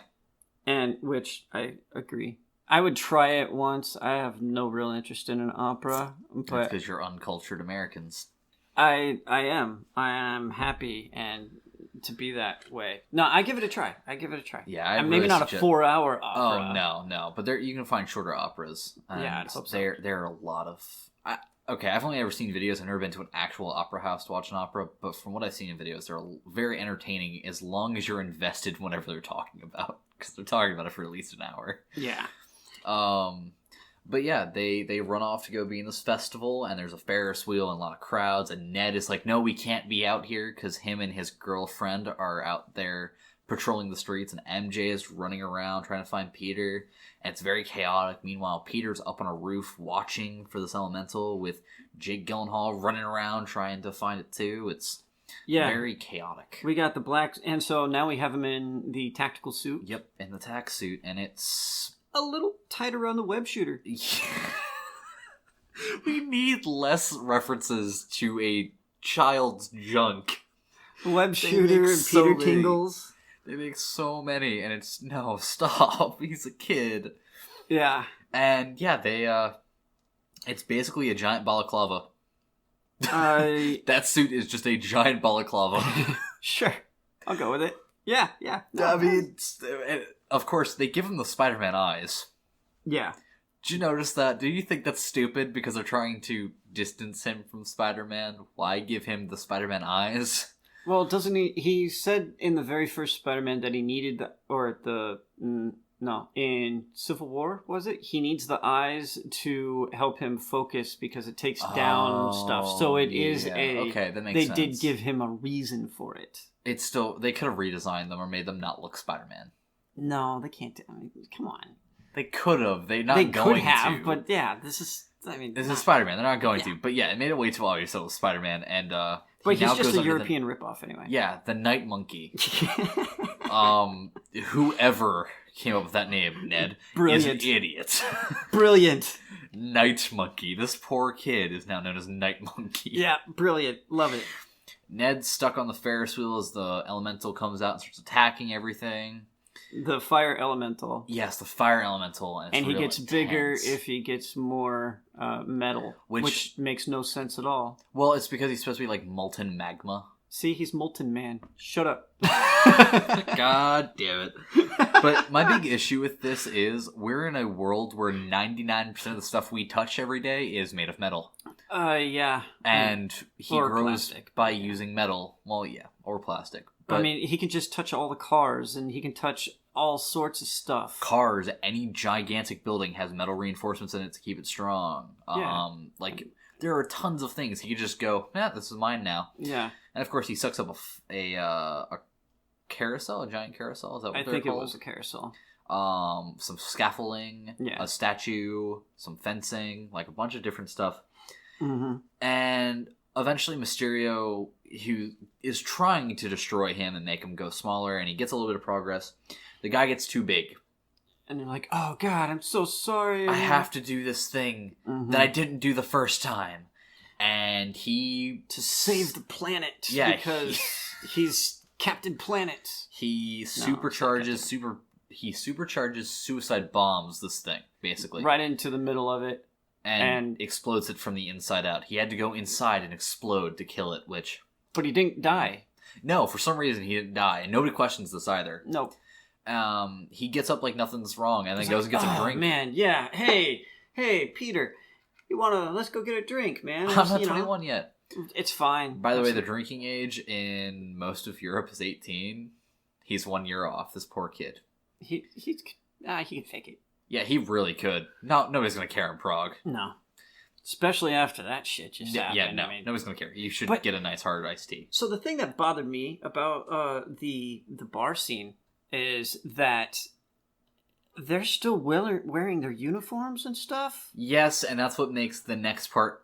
And which I agree. I would try it once. I have no real interest in an opera, but because you're uncultured Americans. I am. I am happy and to be that way. No, I give it a try. Yeah, maybe not a 4-hour opera. Oh no, but you can find shorter operas. Yeah, there are a lot of. I've only ever seen videos. I've never been to an actual opera house to watch an opera, but from what I've seen in videos, they're very entertaining as long as you're invested whenever they're talking about, because they're talking about it for at least an hour. Yeah. But yeah, they run off to go be in this festival, and there's a Ferris wheel and a lot of crowds, and Ned is like, no, we can't be out here, because him and his girlfriend are out there patrolling the streets, and MJ is running around trying to find Peter, and it's very chaotic. Meanwhile, Peter's up on a roof watching for this elemental, with Jake Gyllenhaal running around trying to find it too. It's very chaotic. We got the black, and so now we have him in the tactical suit. Yep, in the tack suit, and it's a little tight around the web shooter. We need less references to a child's junk. Web shooter and Peter Tingles. They make so many, and it's, no, stop. He's a kid. Yeah. And yeah, it's basically a giant balaclava. That suit is just a giant balaclava. Sure. I'll go with it. Yeah. No, I mean, of course, they give him the Spider-Man eyes. Yeah. Did you notice that? Do you think that's stupid because they're trying to distance him from Spider-Man? Why give him the Spider-Man eyes? Well, doesn't he? He said in the very first Spider-Man that he needed in Civil War, was it? He needs the eyes to help him focus because it takes down stuff. So it is okay, that makes sense. They did give him a reason for it. It's still, they could have redesigned them or made them not look Spider-Man. No, they can't. I mean, come on. They could have. They could have, but yeah, this is Spider-Man. They're not going to. But yeah, it made it way too obvious that it was Spider-Man, and but he's just a European ripoff anyway. Yeah, the Night Monkey. Whoever came up with that name, Ned, is an idiot. Brilliant. Night Monkey. This poor kid is now known as Night Monkey. Yeah, brilliant. Love it. Ned's stuck on the Ferris wheel as the elemental comes out and starts attacking everything. The fire elemental. Yes, the fire elemental. And he gets bigger if he gets more metal, which makes no sense at all. Well, it's because he's supposed to be like molten magma. See, he's molten man. Shut up. God damn it. But my big issue with this is we're in a world where 99% of the stuff we touch every day is made of metal. Yeah. And he grows by using metal. Well, yeah, or plastic. But I mean, he can just touch all the cars, and he can touch all sorts of stuff. Cars, any gigantic building has metal reinforcements in it to keep it strong. There are tons of things. He could just go, this is mine now. Yeah. And of course, he sucks up a carousel, a giant carousel. Is that what they're called? I think it was a carousel. some scaffolding, a statue, some fencing, like a bunch of different stuff. Mm-hmm. And eventually Mysterio, who is trying to destroy him and make him go smaller, and he gets a little bit of progress. The guy gets too big. And you're like, oh God, I'm so sorry. I have to do this thing that I didn't do the first time. And to save the planet. Yeah. Because he's Captain Planet. He supercharges suicide bombs this thing, basically. Right into the middle of it. And explodes it from the inside out. He had to go inside and explode to kill it, But he didn't die. No, for some reason he didn't die. And nobody questions this either. Nope. He gets up like nothing's wrong and then goes and gets a drink. Oh, man, yeah. Hey, Peter, let's go get a drink, man. I'm not 21 yet. It's fine. By the way, the drinking age in most of Europe is 18. He's 1 year off, this poor kid. He can fake it. Yeah, he really could. No, nobody's going to care in Prague. No. Especially after that shit just happened. Yeah, no. Nobody's going to care. You should get a nice hard iced tea. So the thing that bothered me about the bar scene is that they're still wearing their uniforms and stuff. Yes, and that's what makes the next part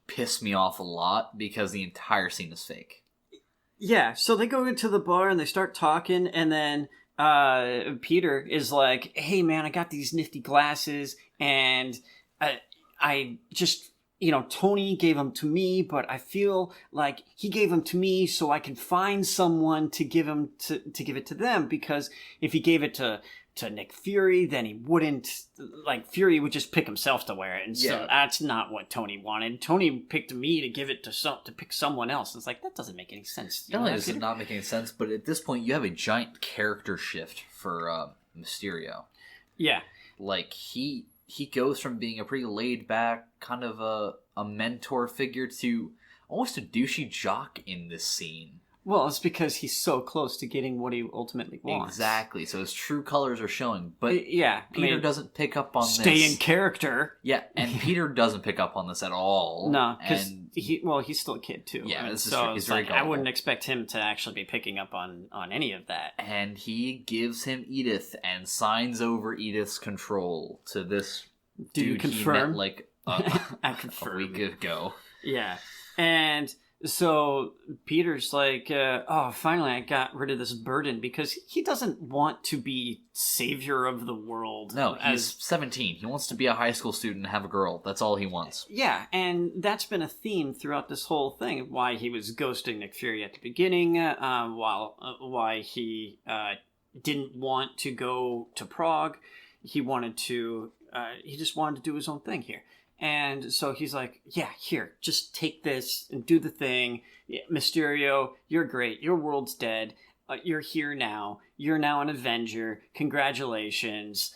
piss me off a lot, because the entire scene is fake. Yeah, so they go into the bar and they start talking, and then Peter is like, hey man, I got these nifty glasses, and I just, Tony gave them to me, but I feel like he gave them to me so I can find someone to give him to give it to them, because if he gave it to Nick Fury, then he wouldn't, Fury would just pick himself to wear it, and so that's not what Tony wanted. Tony picked me to give it to pick someone else. It's like, that doesn't make any sense. Not only does it not make any sense, but at this point you have a giant character shift for Mysterio. Yeah. He goes from being a pretty laid back, kind of a mentor figure, to almost a douchey jock in this scene. Well, it's because he's so close to getting what he ultimately wants. Exactly. So his true colors are showing. But Peter doesn't pick up on this. Stay in character. Yeah, and Peter doesn't pick up on this at all. No, because he's still a kid too. Yeah, this is so true. He's very gullible. I wouldn't expect him to actually be picking up on any of that. And he gives him Edith and signs over Edith's control to this dude confirm? he met I confirm. a week ago. Yeah, and so Peter's like, finally I got rid of this burden, because he doesn't want to be savior of the world. No, he's 17. He wants to be a high school student and have a girl. That's all he wants. Yeah, and that's been a theme throughout this whole thing. Why he was ghosting Nick Fury at the beginning, why he didn't want to go to Prague. He just wanted to do his own thing here. And so he's like, yeah, here, just take this and do the thing. Mysterio, you're great. Your world's dead. You're here now. You're now an Avenger. Congratulations.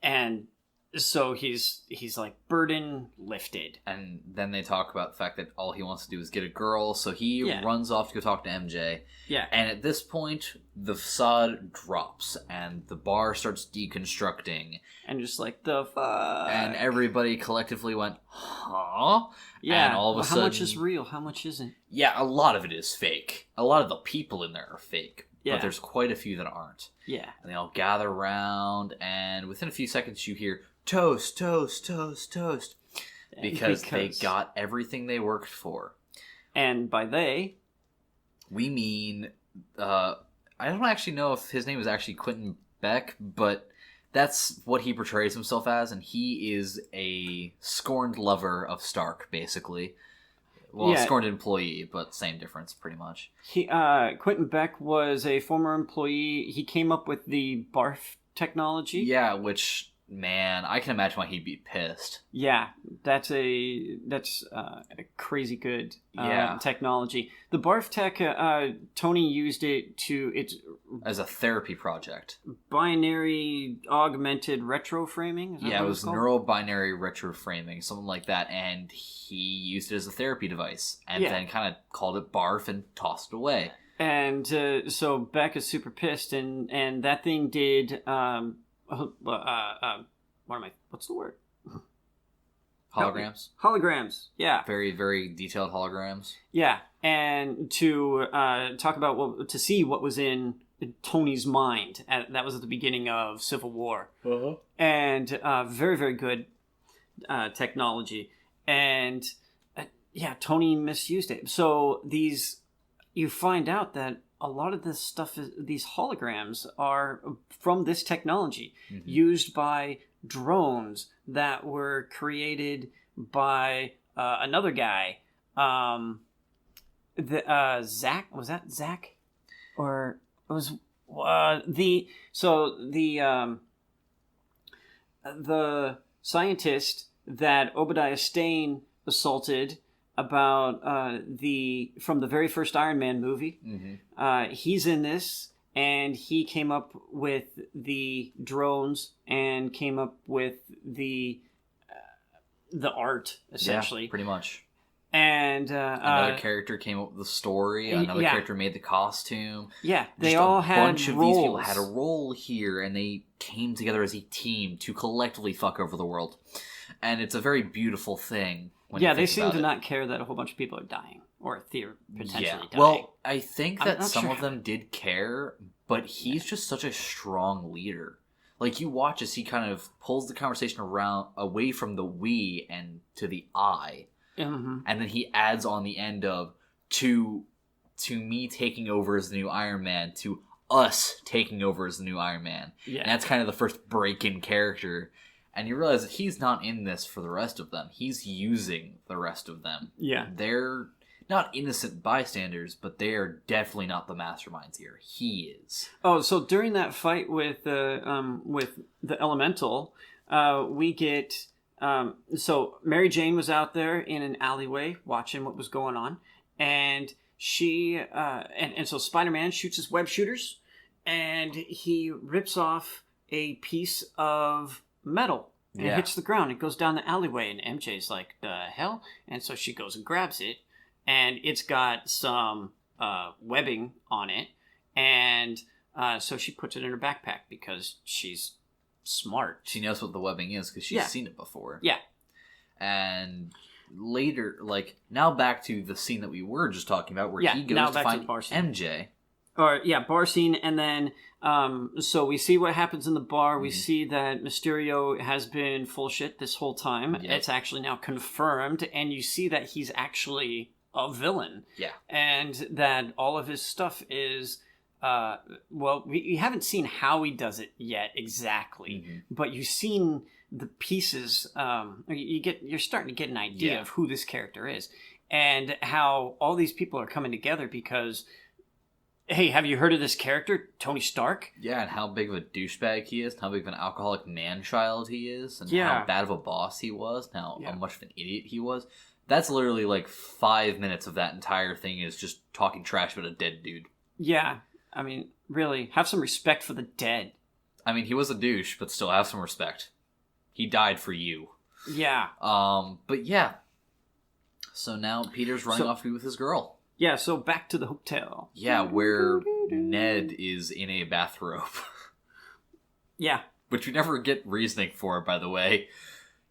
And so he's like, burden lifted. And then they talk about the fact that all he wants to do is get a girl. So he runs off to go talk to MJ. Yeah. And at this point, the facade drops and the bar starts deconstructing. And just like, the fuck? And everybody collectively went, huh? Yeah. And all of a sudden, how much is real? How much isn't? Yeah, a lot of it is fake. A lot of the people in there are fake. Yeah. But there's quite a few that aren't. Yeah. And they all gather around, and within a few seconds you hear, toast, toast, toast, toast. Because they got everything they worked for. And by they, we mean, I don't actually know if his name is actually Quentin Beck, but that's what he portrays himself as, and he is a scorned lover of Stark, basically. Well, scorned employee, but same difference, pretty much. Quentin Beck was a former employee. He came up with the barf technology. Yeah, which, man, I can imagine why he'd be pissed. Yeah, that's a crazy good technology. The barf tech, Tony used it as a therapy project. Binary augmented retroframing? Yeah, it was neural binary retroframing, something like that, and he used it as a therapy device, and then kind of called it barf and tossed it away. And so Beck is super pissed, and that thing did, what's the word? Holograms? Holograms, yeah. Very, very detailed holograms. Yeah, and to talk about to see what was in Tony's mind. That was at the beginning of Civil War. And very, very good technology. And Tony misused it. So you find out that a lot of this stuff, these holograms, are from this technology used by drones that were created by another guy. Zach, was that Zach? Or it was the scientist that Obadiah Stane assaulted about from the very first Iron Man movie. He's in this, and he came up with the drones and came up with the art, essentially. Yeah, pretty much. And another character came up with the story. Another character made the costume. Yeah, they all had roles. A bunch of these people had a role here, and they came together as a team to collectively fuck over the world. And it's a very beautiful thing. They seem to not care that a whole bunch of people are dying or potentially dying. Well, I think that some of them did care, but he's just such a strong leader. Like, you watch as he kind of pulls the conversation away from the we and to the I. And then he adds on the end of to me taking over as the new Iron Man, to us taking over as the new Iron Man. Yeah. And that's kind of the first break in character. And you realize that he's not in this for the rest of them. He's using the rest of them. Yeah. They're not innocent bystanders, but they are definitely not the masterminds here. He is. Oh, so during that fight with the Elemental, we get... so Mary Jane was out there in an alleyway watching what was going on, and she and so Spider-Man shoots his web shooters, and he rips off a piece of metal and it hits the ground. It goes down the alleyway, and MJ's like, the hell? And so she goes and grabs it, and it's got some webbing on it, and so she puts it in her backpack because she's smart. She knows what the webbing is because she's seen it before. Yeah. And later, now back to the scene that we were just talking about, where he goes to find MJ. Bar scene, and then so we see what happens in the bar. We see that Mysterio has been full shit this whole time. Yep. It's actually now confirmed, and you see that he's actually a villain. Yeah. And that all of his stuff is... we haven't seen how he does it yet exactly, but you've seen the pieces. You're starting to get an idea of who this character is, and how all these people are coming together because, hey, have you heard of this character, Tony Stark? Yeah, and how big of a douchebag he is, and how big of an alcoholic man-child he is, and how bad of a boss he was, and how much of an idiot he was. That's literally 5 minutes of that entire thing is just talking trash about a dead dude. Yeah. I mean, really, have some respect for the dead. I mean, he was a douche, but still have some respect. He died for you. Yeah. But yeah. So now Peter's running off to be with his girl. Yeah, so back to the hotel. Yeah, where Ned is in a bathrobe. Yeah. Which we never get reasoning for, by the way.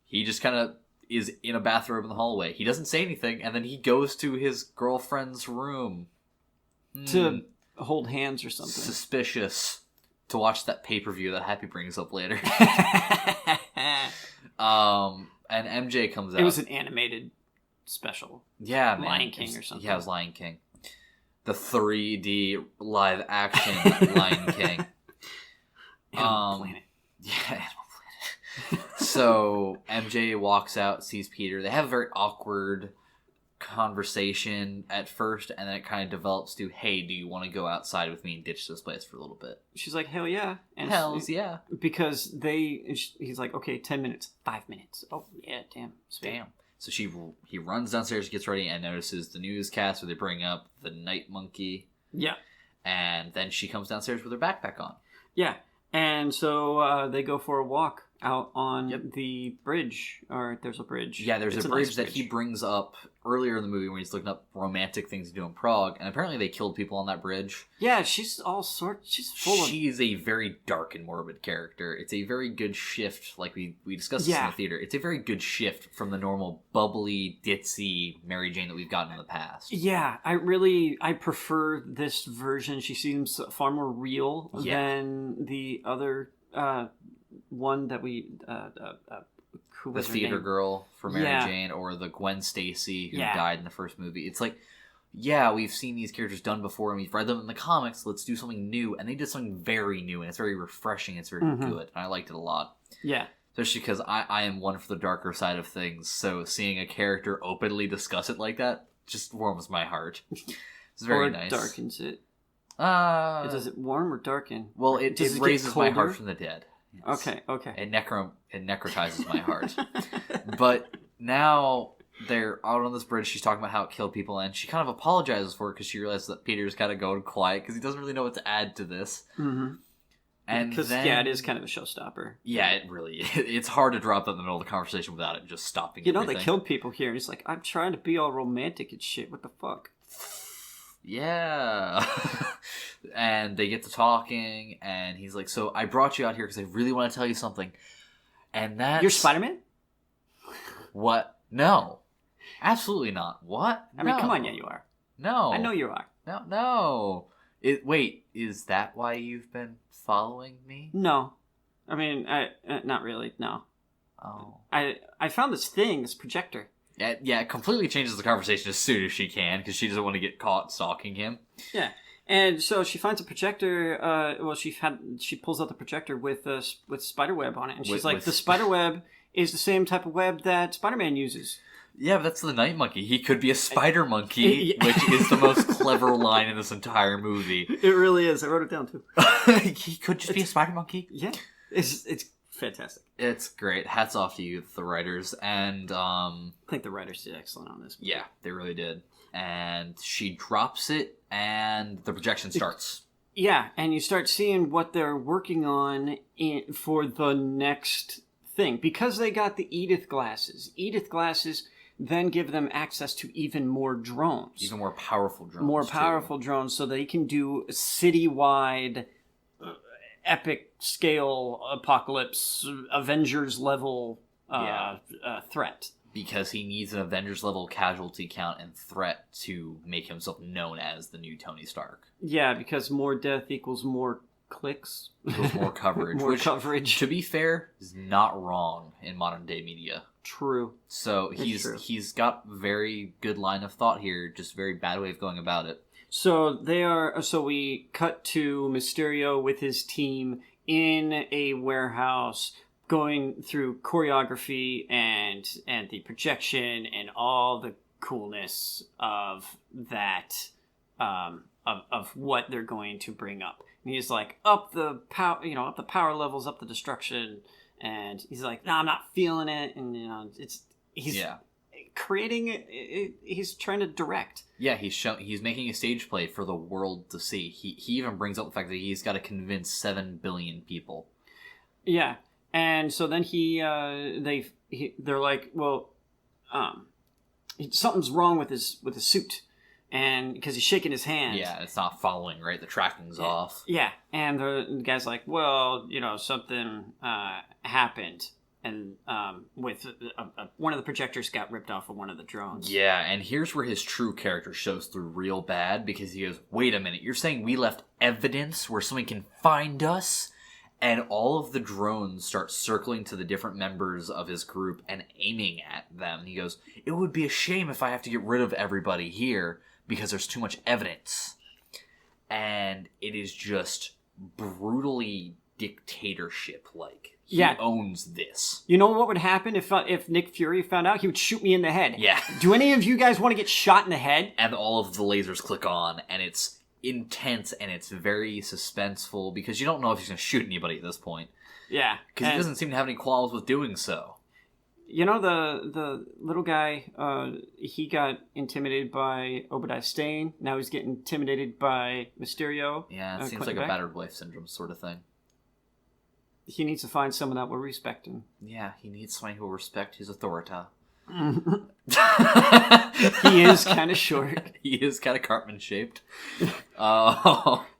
He just kind of is in a bathrobe in the hallway. He doesn't say anything, and then he goes to his girlfriend's room. To... hold hands or something. Suspicious. To watch that pay-per-view that Happy brings up later. And MJ comes out. It was an animated special. Yeah, man. Lion King or something. Yeah, it was Lion King. The 3D live action Lion King. Animal Planet. Yeah, Animal Planet. So MJ walks out, sees Peter. They have a very awkward conversation at first, and then it kind of develops to, hey, do you want to go outside with me and ditch this place for a little bit? She's like, hell yeah. And hells yeah. Because he's like, okay, 10 minutes, 5 minutes. Oh yeah, damn. Sweet. Damn. So he runs downstairs, gets ready, and notices the newscast where they bring up the night monkey. Yeah. And then she comes downstairs with her backpack on. Yeah. And so they go for a walk out on the bridge, or there's a bridge. Yeah, there's a bridge that he brings up earlier in the movie when he's looking up romantic things to do in Prague, and apparently they killed people on that bridge. Yeah, she's all sorts. She's a very dark and morbid character. It's a very good shift, like we discussed this in the theater. It's a very good shift from the normal bubbly, ditzy Mary Jane that we've gotten in the past. Yeah, I prefer this version. She seems far more real than the other one that we who was the theater name? Girl for Mary Jane, or the Gwen Stacy who died in the first movie. It's like, we've seen these characters done before and we've read them in the comics. Let's do something new, and they did something very new, and it's very refreshing. It's very good, and I liked it a lot. Yeah, especially because I am one for the darker side of things. So seeing a character openly discuss it like that just warms my heart. It's very nice. Darkens it. Does it warm or darken? Well, it raises my heart from the dead. Yes. Okay. It necrotizes my heart. But now they're out on this bridge. She's talking about how it killed people, and she kind of apologizes for it because she realizes that Peter's kind of going quiet because he doesn't really know what to add to this. Mm-hmm. And because it is kind of a showstopper. Yeah, it really is. It's hard to drop that in the middle of the conversation without it just stopping. Everything. They killed people here. And he's like, I'm trying to be all romantic and shit. What the fuck? Yeah. And they get to talking, and he's like, so I brought you out here because I really want to tell you something. And that's... You're Spider-Man? What? No. Absolutely not. What? I mean, come on, you are. No. I know you are. No. Wait, is that why you've been following me? No. I mean, not really, no. Oh. I found this projector. Yeah, it completely changes the conversation as soon as she can, because she doesn't want to get caught stalking him. Yeah. And so she finds a projector. She pulls out the projector with spiderweb on it, and she's like, "The spiderweb is the same type of web that Spider-Man uses." Yeah, but that's the Night Monkey. He could be a spider monkey, which is the most clever line in this entire movie. It really is. I wrote it down too. He could just be a spider monkey. Yeah, it's fantastic. It's great. Hats off to you, the writers, and I think the writers did excellent on this movie. Yeah, they really did. And she drops it, and the projection starts. Yeah, and you start seeing what they're working on for the next thing. Because they got the Edith glasses. Edith glasses then give them access to even more drones. Even more powerful drones. More powerful drones, so they can do citywide, epic scale apocalypse, Avengers level threat. Because he needs an Avengers-level casualty count and threat to make himself known as the new Tony Stark. Yeah, because more death equals more clicks. Equals more coverage. Coverage. To be fair, is not wrong in modern-day media. True. So he's got very good line of thought here, just very bad way of going about it. So we cut to Mysterio with his team in a warehouse, going through choreography and the projection and all the coolness of that, of what they're going to bring up. And he's like, up the power levels, up the destruction, and he's like, no, I'm not feeling it, and he's creating it. He's trying to direct. Yeah, he's making a stage play for the world to see. He even brings up the fact that he's got to convince 7 billion people. Yeah. And so then they're like, well, something's wrong with his suit, and because he's shaking his hand. Yeah, it's not following right. The tracking's off. Yeah, and the guy's like, well, something happened, and with one of the projectors got ripped off of one of the drones. Yeah, and here's where his true character shows through real bad, because he goes, wait a minute, you're saying we left evidence where someone can find us? And all of the drones start circling to the different members of his group and aiming at them. And he goes, it would be a shame if I have to get rid of everybody here because there's too much evidence. And it is just brutally dictatorship-like. He owns this. You know what would happen if Nick Fury found out? He would shoot me in the head. Yeah. Do any of you guys want to get shot in the head? And all of the lasers click on, and it's intense, and it's very suspenseful because you don't know if he's going to shoot anybody at this point. Yeah. Because he doesn't seem to have any qualms with doing so. The little guy, he got intimidated by Obadiah Stane. Now he's getting intimidated by Mysterio. Yeah, it seems like a battered wife syndrome sort of thing. He needs to find someone that will respect him. Yeah, he needs somebody who will respect his authority. He is kind of short. He is kind of Cartman-shaped.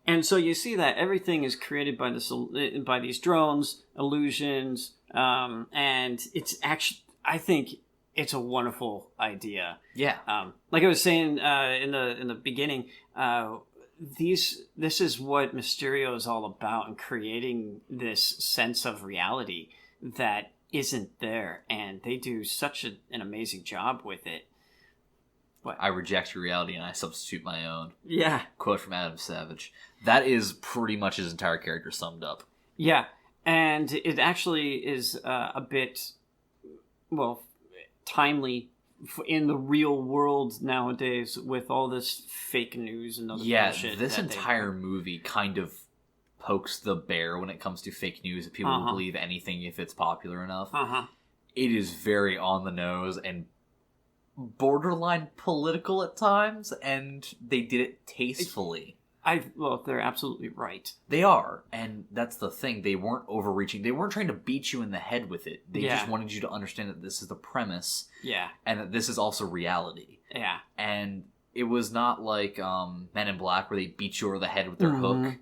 And so you see that everything is created by these drones, illusions, and it's actually, I think it's a wonderful idea. Yeah. Like I was saying in the beginning, this is what Mysterio is all about, and creating this sense of reality that isn't there, and they do such an amazing job with it. What? I reject your reality and I substitute my own. Yeah. Quote from Adam Savage. That is pretty much his entire character summed up. Yeah, and it actually is a bit, well, timely in the real world nowadays with all this fake news and other bullshit. Yeah, this entire movie kind of pokes the bear when it comes to fake news. If people will believe anything if it's popular enough. It is very on the nose and borderline political at times, and they did it tastefully. Well, they're absolutely right. They are, and that's the thing. They weren't overreaching. They weren't trying to beat you in the head with it. They just wanted you to understand that this is the premise. Yeah. And that this is also reality. Yeah. And it was not like Men in Black where they beat you over the head with their hook.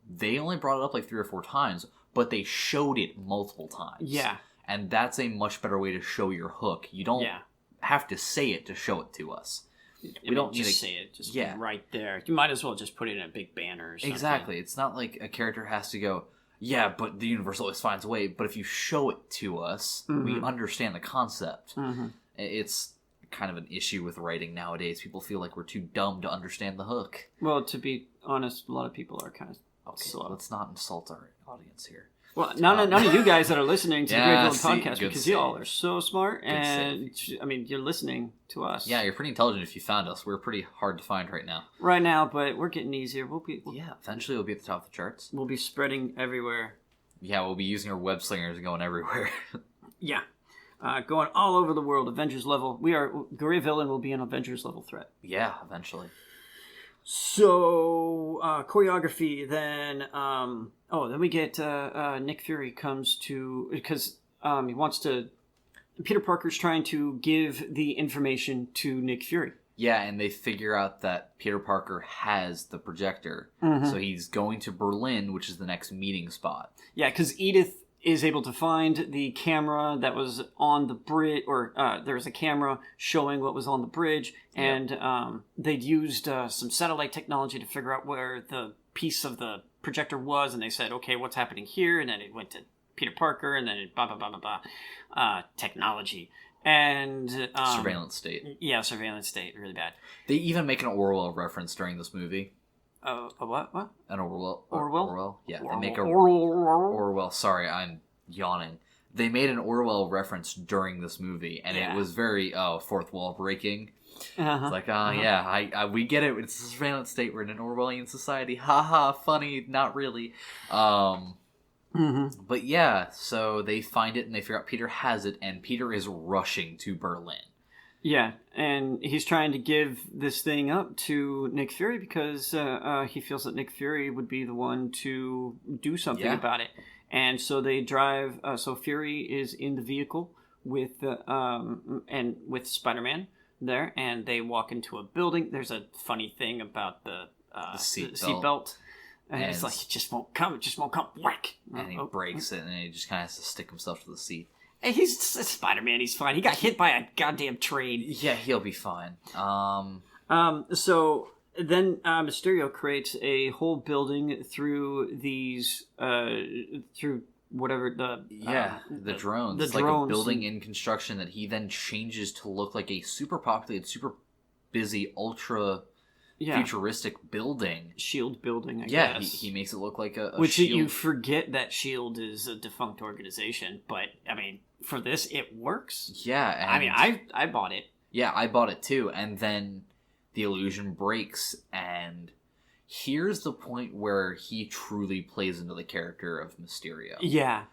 They only brought it up like 3 or 4 times, but they showed it multiple times. Yeah. And that's a much better way to show your hook. You don't have to say it to show it to us. We don't need to say it just right there. You might as well just put it in a big banner or something. Exactly. It's not like a character has to go, yeah, but the universe always finds a way. But if you show it to us, we understand the concept. It's kind of an issue with writing nowadays. People feel like we're too dumb to understand the hook. Well, to be honest, a lot of people are kind of slow. Let's not insult our audience here. Well, none of you guys that are listening to the GreyVillain podcast, because you all are so smart, and I mean, you're listening to us. Yeah, you're pretty intelligent if you found us. We're pretty hard to find right now. Right now, but we're getting easier. Eventually we'll be at the top of the charts. We'll be spreading everywhere. Yeah, we'll be using our web slingers and going everywhere. Yeah. Going all over the world, Avengers level. GreyVillain will be an Avengers level threat. Yeah, eventually. So, choreography, then, then we get, Nick Fury comes to, because, he wants to, Peter Parker's trying to give the information to Nick Fury. Yeah, and they figure out that Peter Parker has the projector, so he's going to Berlin, which is the next meeting spot. Yeah, because Edith is able to find the camera that was on the bridge, or there was a camera showing what was on the bridge, and they'd used some satellite technology to figure out where the piece of the projector was, and they said, okay, what's happening here? And then it went to Peter Parker, and then it blah, blah, blah, blah, blah, technology. And surveillance state. Yeah, surveillance state, really bad. They even make an Orwell reference during this movie. A what? An Orwell. Orwell? Yeah, Orwell. They make a Orwell. Sorry, I'm yawning. They made an Orwell reference during this movie, and it was very fourth wall breaking. It's like, we get it. It's a surveillance state. We're in an Orwellian society. Haha, funny. Not really. But yeah, so they find it and they figure out Peter has it, and Peter is rushing to Berlin. Yeah, and he's trying to give this thing up to Nick Fury because he feels that Nick Fury would be the one to do something about it. And so they drive. So Fury is in the vehicle with Spider-Man there, and they walk into a building. There's a funny thing about the seatbelt. And it's like, it just won't come. Whack! And he breaks it, and he just kind of has to stick himself to the seat. Hey, he's Spider-Man. He's fine. He got hit by a goddamn train. Yeah, he'll be fine. So then Mysterio creates a whole building through these, through whatever the drones. It's like a building in construction that he then changes to look like a super populated, super busy, ultra futuristic building. SHIELD building, I guess. Yeah, he makes it look like a Which SHIELD. You forget that SHIELD is a defunct organization, but, I mean, for this, it works. Yeah. And I mean, I bought it. Yeah, I bought it too, and then the illusion breaks, and here's the point where he truly plays into the character of Mysterio. Yeah.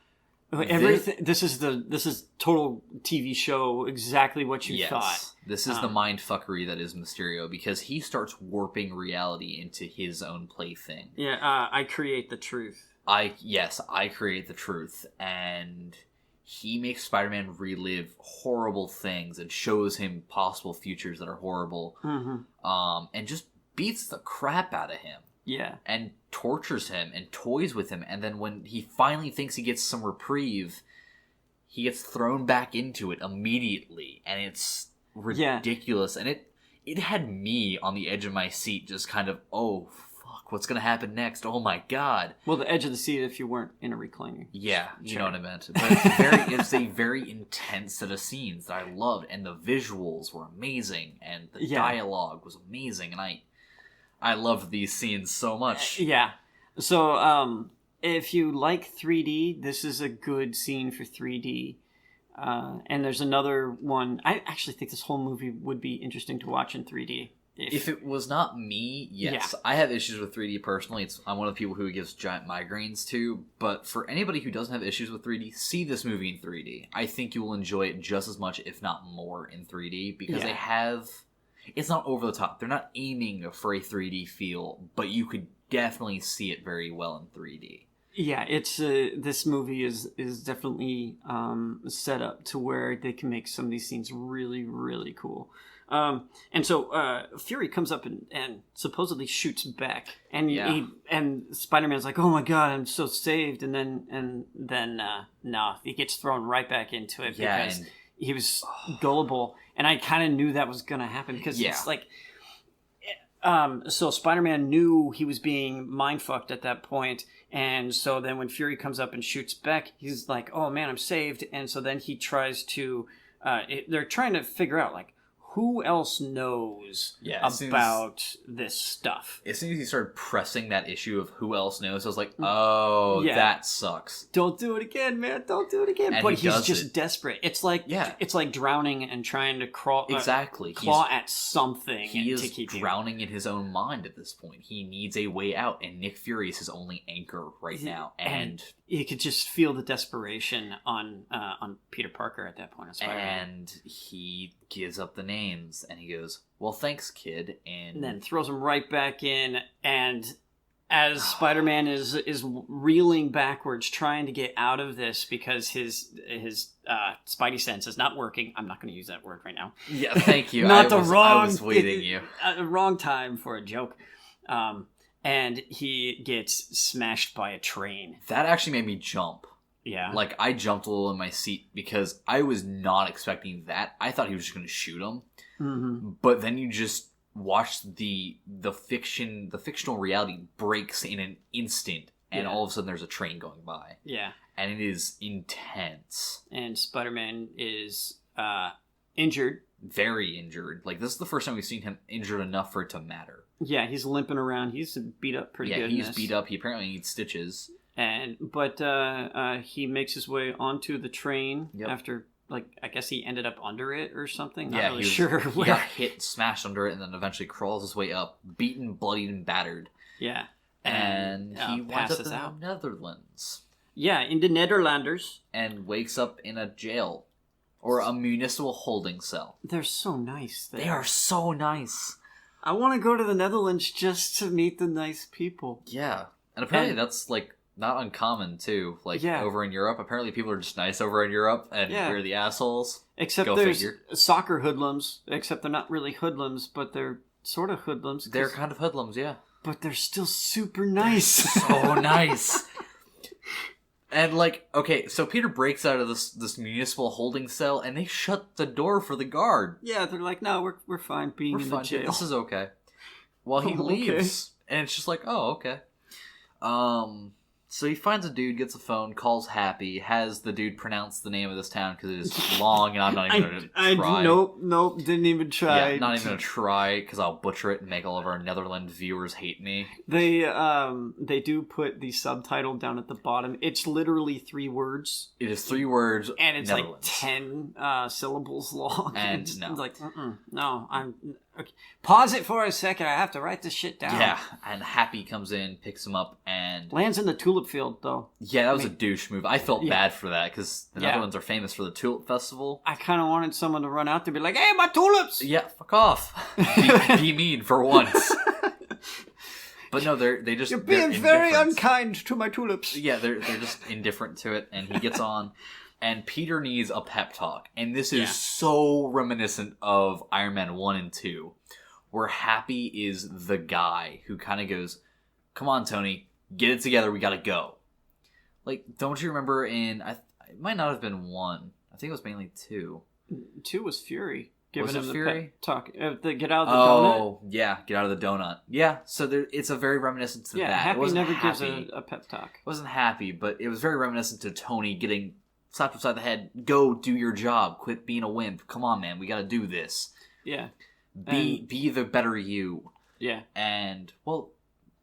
Everything. This is total TV show. Exactly what you thought. This is the mind fuckery that is Mysterio, because he starts warping reality into his own plaything. Yeah, I create the truth. I create the truth, and he makes Spider-Man relive horrible things and shows him possible futures that are horrible, and just beats the crap out of him. Yeah. And tortures him and toys with him, and then when he finally thinks he gets some reprieve, he gets thrown back into it immediately, and it's ridiculous. And it had me on the edge of my seat, just kind of, oh fuck, what's gonna happen next? Oh my god. Well, the edge of the seat if you weren't in a recliner. Yeah, you know what I meant. But it's a very intense set of scenes that I loved, and the visuals were amazing, and the dialogue was amazing, and I loved these scenes so much. Yeah. So, if you like 3D, this is a good scene for 3D. And there's another one. I actually think this whole movie would be interesting to watch in 3D. If it was not me, yes. Yeah. I have issues with 3D personally. I'm one of the people who it gives giant migraines to. But for anybody who doesn't have issues with 3D, see this movie in 3D. I think you will enjoy it just as much, if not more, in 3D. Because they have... It's not over the top. They're not aiming for a 3D feel, but you could definitely see it very well in 3D. Yeah, it's this movie is definitely set up to where they can make some of these scenes really, really cool. And so Fury comes up and supposedly shoots back, and and Spider-Man's like, "Oh my god, I'm so saved," and then no, he gets thrown right back into it because he was gullible, and I kind of knew that was gonna happen because it's like. So Spider-Man knew he was being mind-fucked at that point, and so then when Fury comes up and shoots back, he's like, oh man, I'm saved, and so then he tries to, they're trying to figure out, like, who else knows about this stuff? As soon as he started pressing that issue of who else knows, I was like, oh, that sucks. Don't do it again, man. Don't do it again. And but he's just desperate. It's like drowning and trying to claw at something. He is drowning in his own mind at this point. He needs a way out, and Nick Fury is his only anchor right now. And you could just feel the desperation on Peter Parker at that point. And he gives up the names, and he goes, well, thanks, kid, and then throws him right back in, and as Spider-Man is reeling backwards, trying to get out of this because his Spidey sense is not working. I'm not going to use that word right now. Yeah, thank you. I was waiting you. Wrong time for a joke. And he gets smashed by a train. That actually made me jump. Yeah. Like, I jumped a little in my seat because I was not expecting that. I thought he was just going to shoot him. Mm-hmm. But then you just watch the fictional reality breaks in an instant, and all of a sudden there's a train going by. Yeah. And it is intense. And Spider-Man is injured. Very injured. Like, this is the first time we've seen him injured enough for it to matter. Yeah, he's limping around. He's beat up pretty good. Yeah, he's beat up. He apparently needs stitches. But he makes his way onto the train after, like, I guess he ended up under it or something. Not really sure where. He got hit, smashed under it, and then eventually crawls his way up, beaten, bloodied, and battered. Yeah. And he winds up in the Netherlands. Yeah, in the Nederlanders. And wakes up in a jail. Or a municipal holding cell. They're so nice there. They are so nice. I want to go to the Netherlands just to meet the nice people. Yeah. And apparently that's, like, not uncommon, too. Like, over in Europe. Apparently people are just nice over in Europe, and we're the assholes. Except there's soccer hoodlums. Except they're not really hoodlums, but they're sort of hoodlums. They're kind of hoodlums, yeah. But they're still super nice. So nice. And, like, okay, so Peter breaks out of this municipal holding cell, and they shut the door for the guard. Yeah, they're like, no, we're fine being in the jail. This is okay. Well, he leaves, and it's just like, oh, okay. So he finds a dude, gets a phone, calls Happy, has the dude pronounce the name of this town because it is long, and I'm not even going to try. Nope, didn't even try. Yeah, not even going to try because I'll butcher it and make all of our Netherlands viewers hate me. They do put the subtitle down at the bottom. It's literally 3 words. It is 3 words, and it's like 10 syllables long. And no. It's like, no, I'm... Okay. Pause it for a second. I have to write this shit down. Yeah, and Happy comes in, picks him up, and... lands in the tulip field, though. Yeah, that was a douche move. I felt bad for that, because the Netherlands are famous for the tulip festival. I kind of wanted someone to run out there and be like, hey, my tulips! Yeah, fuck off. Be mean for once. But no, they just You're being very unkind to my tulips. Yeah, they're just indifferent to it, and he gets on. And Peter needs a pep talk, and this is so reminiscent of Iron Man 1 and 2, where Happy is the guy who kind of goes, "Come on, Tony, get it together, we gotta go." Like, don't you remember it might not have been 1, I think it was mainly 2. 2 was Fury. Giving him the Fury? pep talk. Get out of the donut? Oh, yeah, get out of the donut. Yeah, so it's a very reminiscent to that. Happy never gives a pep talk. It wasn't Happy, but it was very reminiscent to Tony getting slapped upside the head. Go do your job. Quit being a wimp. Come on, man. We got to do this. Yeah. Be the better you. Yeah. And, well,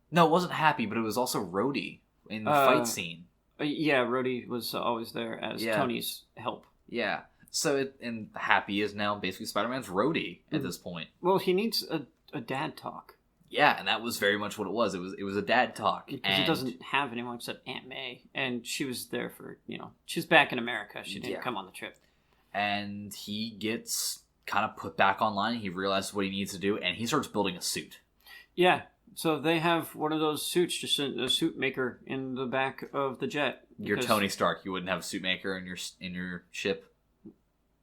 no, it wasn't Happy, but it was also Rhodey in the fight scene. Yeah, Rhodey was always there as Tony's help. Yeah. So, and Happy is now basically Spider-Man's Rhodey at this point. Well, he needs a dad talk. Yeah, and that was very much what it was. It was a dad talk. Because he doesn't have anyone except Aunt May. And she was there for, she's back in America. She didn't come on the trip. And he gets kind of put back online. He realizes what he needs to do, and he starts building a suit. Yeah. So they have one of those suits, just a suit maker in the back of the jet. You're Tony Stark. You wouldn't have a suit maker in your ship.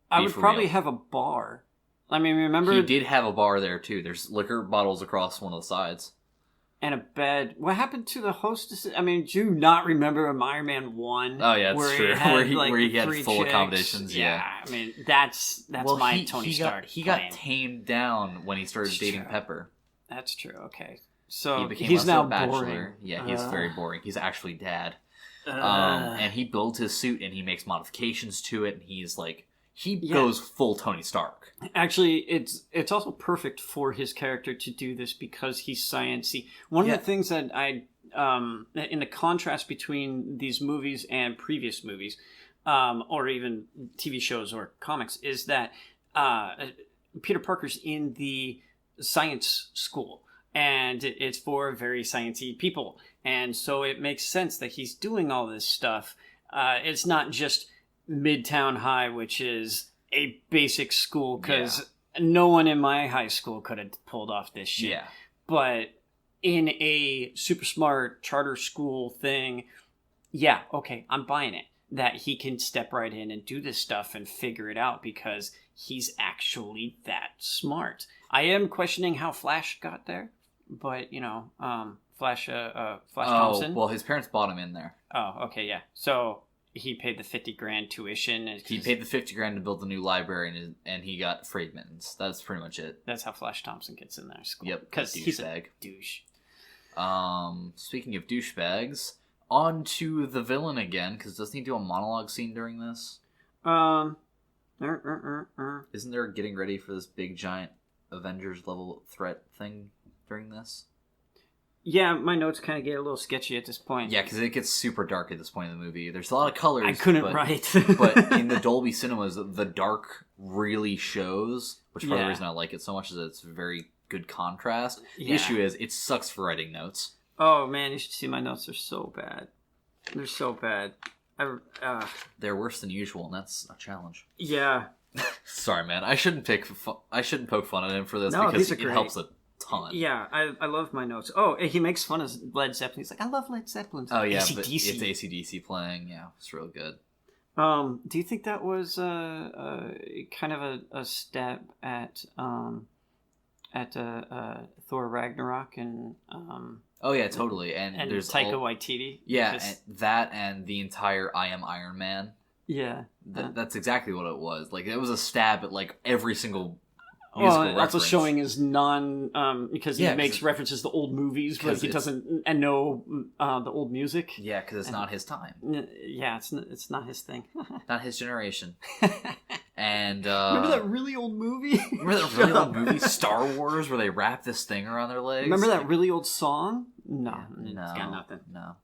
I would probably have a bar. I mean, remember... He did have a bar there, too. There's liquor bottles across one of the sides. And a bed. What happened to the hostess? I mean, do you not remember Iron Man 1? Oh, yeah, that's true. Where he had full chicks? Accommodations, yeah. I mean, that's my Tony Stark He got tamed down when he started dating Pepper. That's true, okay. So he's now a bachelor. boring. Yeah, he's very boring. He's actually dad. And he builds his suit, and he makes modifications to it, and he's like... He goes full Tony Stark. Actually, it's also perfect for his character to do this because he's sciencey. One of the things that in the contrast between these movies and previous movies, or even TV shows or comics, is that Peter Parker's in the science school. And it's for very sciencey people. And so it makes sense that he's doing all this stuff. It's not just... Midtown High, which is a basic school, because no one in my high school could have pulled off this shit. Yeah. But in a super smart charter school thing, I'm buying it. That he can step right in and do this stuff and figure it out because he's actually that smart. I am questioning how Flash got there, but, Flash Thompson. Well, his parents bought him in there. Oh, okay, yeah. So... He paid the $50,000 tuition. He paid the $50,000 to build the new library, and he got free admittance. That's pretty much it. That's how Flash Thompson gets in there. School. Yep, because he's a douche. Speaking of douchebags, on to the villain again. Because doesn't he do a monologue scene during this? Isn't there getting ready for this big giant Avengers level threat thing during this? Yeah, my notes kind of get a little sketchy at this point. Yeah, because it gets super dark at this point in the movie. There's a lot of colors. I couldn't write. But in the Dolby cinemas, the dark really shows, which is part of the reason I like it so much is that it's very good contrast. The issue is, it sucks for writing notes. Oh, man, you should see my notes. They're so bad. They're so bad. They're worse than usual, and that's a challenge. Yeah. Sorry, man. I shouldn't poke fun at him for this because it helps a ton. Yeah, I love my notes. Oh, he makes fun of Led Zeppelin. He's like, I love Led Zeppelin. Oh, yeah, but it's AC/DC playing. Yeah, it's real good. Do you think that was kind of a stab at Thor Ragnarok and oh yeah, totally. And there's Taika Waititi. Yeah, and the entire I Am Iron Man. Yeah, that's exactly what it was. Like, it was a stab at like every single musical reference. Also showing his because he makes references to old movies, but he doesn't know the old music. Yeah, because it's not his time. Yeah, it's not his thing. Not his generation. And remember that really old movie? Remember that really old movie, Star Wars, where they wrap this thing around their legs? Remember that really old song? No, it's got nothing. No.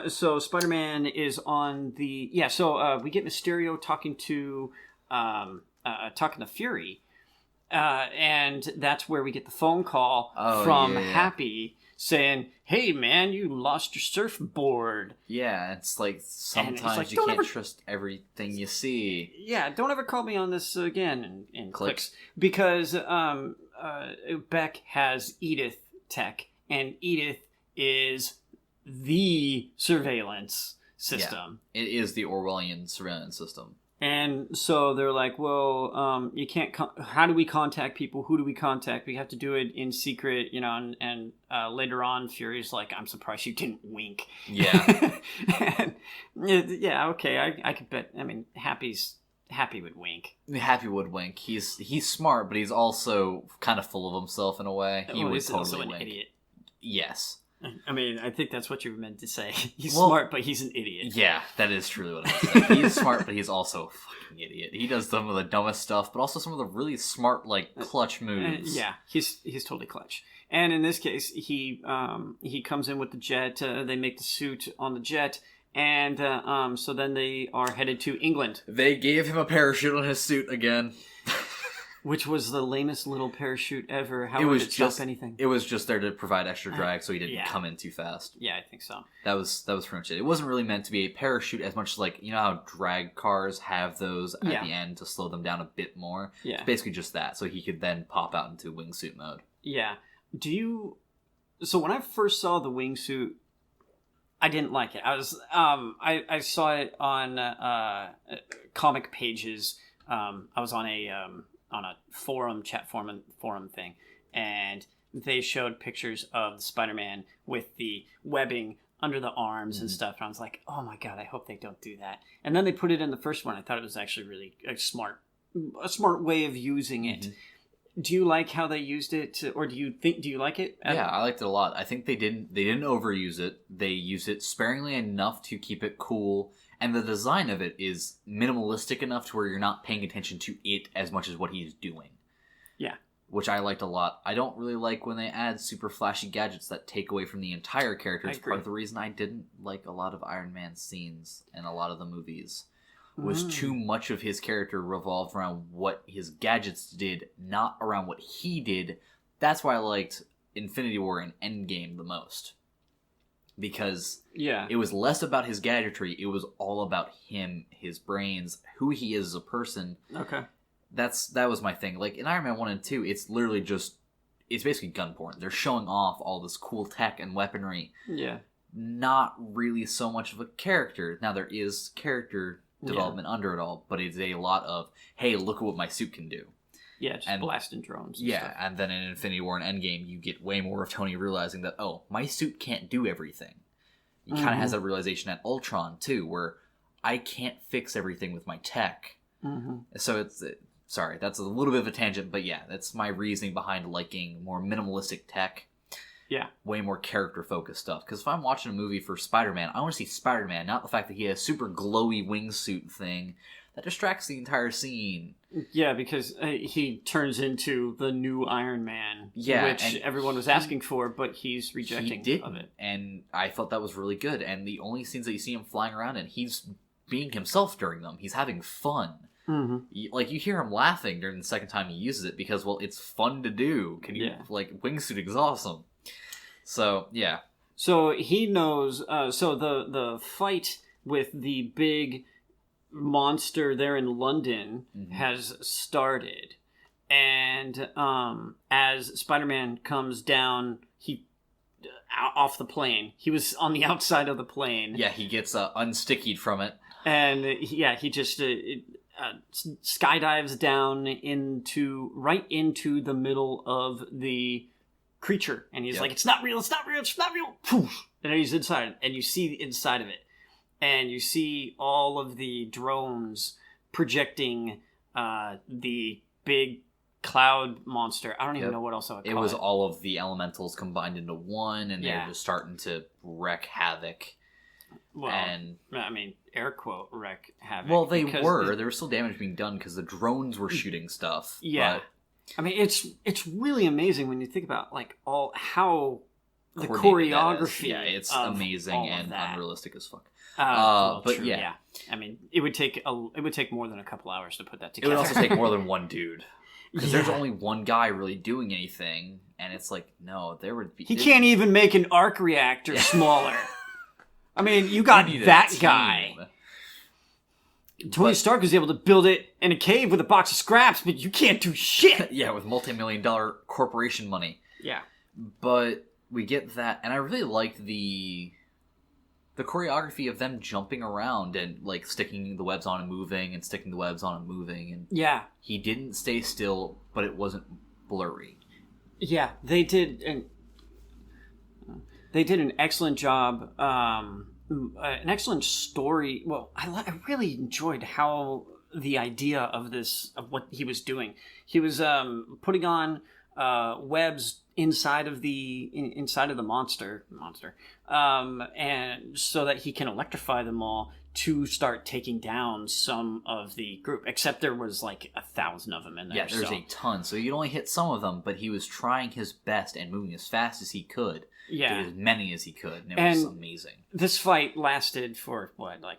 So Spider-Man is on the we get Mysterio talking to Fury, and that's where we get the phone call from Happy saying, "Hey man, you lost your surfboard." Yeah, it's like sometimes you can't trust everything you see. Yeah, don't ever call me on this again. And clicks because Beck has Edith tech, and Edith is the surveillance system. Yeah, it is the Orwellian surveillance system. And so they're like, well, you can't. How do we contact people? Who do we contact? We have to do it in secret, you know. And later on, Fury's like, I'm surprised you didn't wink. Yeah. And, yeah. Okay. I could bet. I mean, Happy would wink. Happy would wink. He's smart, but he's also kind of full of himself in a way. He would totally also an wink. idiot. Yes. I mean, I think that's what you were meant to say. He's smart, but he's an idiot. Yeah, that is truly what I was saying. He's smart, but he's also a fucking idiot. He does some of the dumbest stuff, but also some of the really smart, like, clutch moves. Yeah, he's totally clutch. And in this case, he comes in with the jet. They make the suit on the jet, and so then they are headed to England. They gave him a parachute on his suit again. Which was the lamest little parachute ever. How would it stop anything? It was just there to provide extra drag so he didn't come in too fast. Yeah, I think so. That was pretty much it. It wasn't really meant to be a parachute as much as, like, you know how drag cars have those at the end to slow them down a bit more? Yeah. It's basically just that, so he could then pop out into wingsuit mode. Yeah. So when I first saw the wingsuit, I didn't like it. I saw it on comic pages. I was on a chat forum thing, and they showed pictures of the Spider-Man with the webbing under the arms and stuff, and I was like, oh my god, I hope they don't do that. And then they put it in the first one. I thought it was actually really a smart way of using it. Do you like how they used it, or do you like it? Yeah, I liked it a lot. I think they didn't overuse it. They used it sparingly enough to keep it cool. And the design of it is minimalistic enough to where you're not paying attention to it as much as what he's doing. Yeah. Which I liked a lot. I don't really like when they add super flashy gadgets that take away from the entire character. It's part of the reason I didn't like a lot of Iron Man's scenes in a lot of the movies. Was too much of his character revolved around what his gadgets did, not around what he did. That's why I liked Infinity War and Endgame the most. Because it was less about his gadgetry, it was all about him, his brains, who he is as a person. Okay. That was my thing. Like, in Iron Man 1 and 2, it's literally just... It's basically gun porn. They're showing off all this cool tech and weaponry. Yeah. Not really so much of a character. Now, there is character development under it all, but it's a lot of, hey, look at what my suit can do. Yeah, just blasting drones. And stuff. And then in Infinity War and Endgame, you get way more of Tony realizing that, oh, my suit can't do everything. He kind of has that realization at Ultron, too, where I can't fix everything with my tech. So it's... Sorry, that's a little bit of a tangent, but yeah, that's my reasoning behind liking more minimalistic tech. Yeah. Way more character-focused stuff. Because if I'm watching a movie for Spider-Man, I want to see Spider-Man, not the fact that he has a super glowy wingsuit thing that distracts the entire scene. Yeah, because he turns into the new Iron Man, which everyone was asking for, but he's rejecting of it. And I thought that was really good. And the only scenes that you see him flying around in, he's being himself during them. He's having fun. Like, you hear him laughing during the second time he uses it because, well, it's fun to do. Like, wingsuit is awesome. So, yeah. So he knows, so the fight with the big monster there in London has started. And as Spider-Man comes down, off the plane. He was on the outside of the plane. Yeah, he gets unstickied from it. And, he just... skydives down right into the middle of the creature, and he's like, it's not real, poof, and he's inside, and you see the inside of it, and you see all of the drones projecting the big cloud monster. I don't even know what else I would call it. It was all of the elementals combined into one, and they're just starting to wreak havoc. Well, I mean, air quote, wreck havoc. Well, there was still damage being done because the drones were shooting stuff. Yeah. But... I mean, it's really amazing when you think about, like, how the choreography. Yeah, it's amazing and unrealistic as fuck. But true, yeah. I mean, it would take more than a couple hours to put that together. It would also take more than one dude. Because there's only one guy really doing anything, and it's like, no, there would be... He can't even make an arc reactor smaller. I mean, you got that guy. Tony Stark was able to build it in a cave with a box of scraps, but you can't do shit. Yeah, with multi-million-dollar corporation money. Yeah. But we get that, and I really liked the choreography of them jumping around and like sticking the webs on and moving and sticking the webs on and moving, and yeah, he didn't stay still, but it wasn't blurry. Yeah, they did an excellent job, an excellent story. Well, I really enjoyed how the idea of what he was doing. He was putting on webs inside of the monster, and so that he can electrify them all to start taking down some of the group. Except there was like 1,000 of them in there. Yeah, there's a ton, so you'd only hit some of them, but he was trying his best and moving as fast as he could. Yeah, to get as many as he could, and it was amazing. This fight lasted for what, like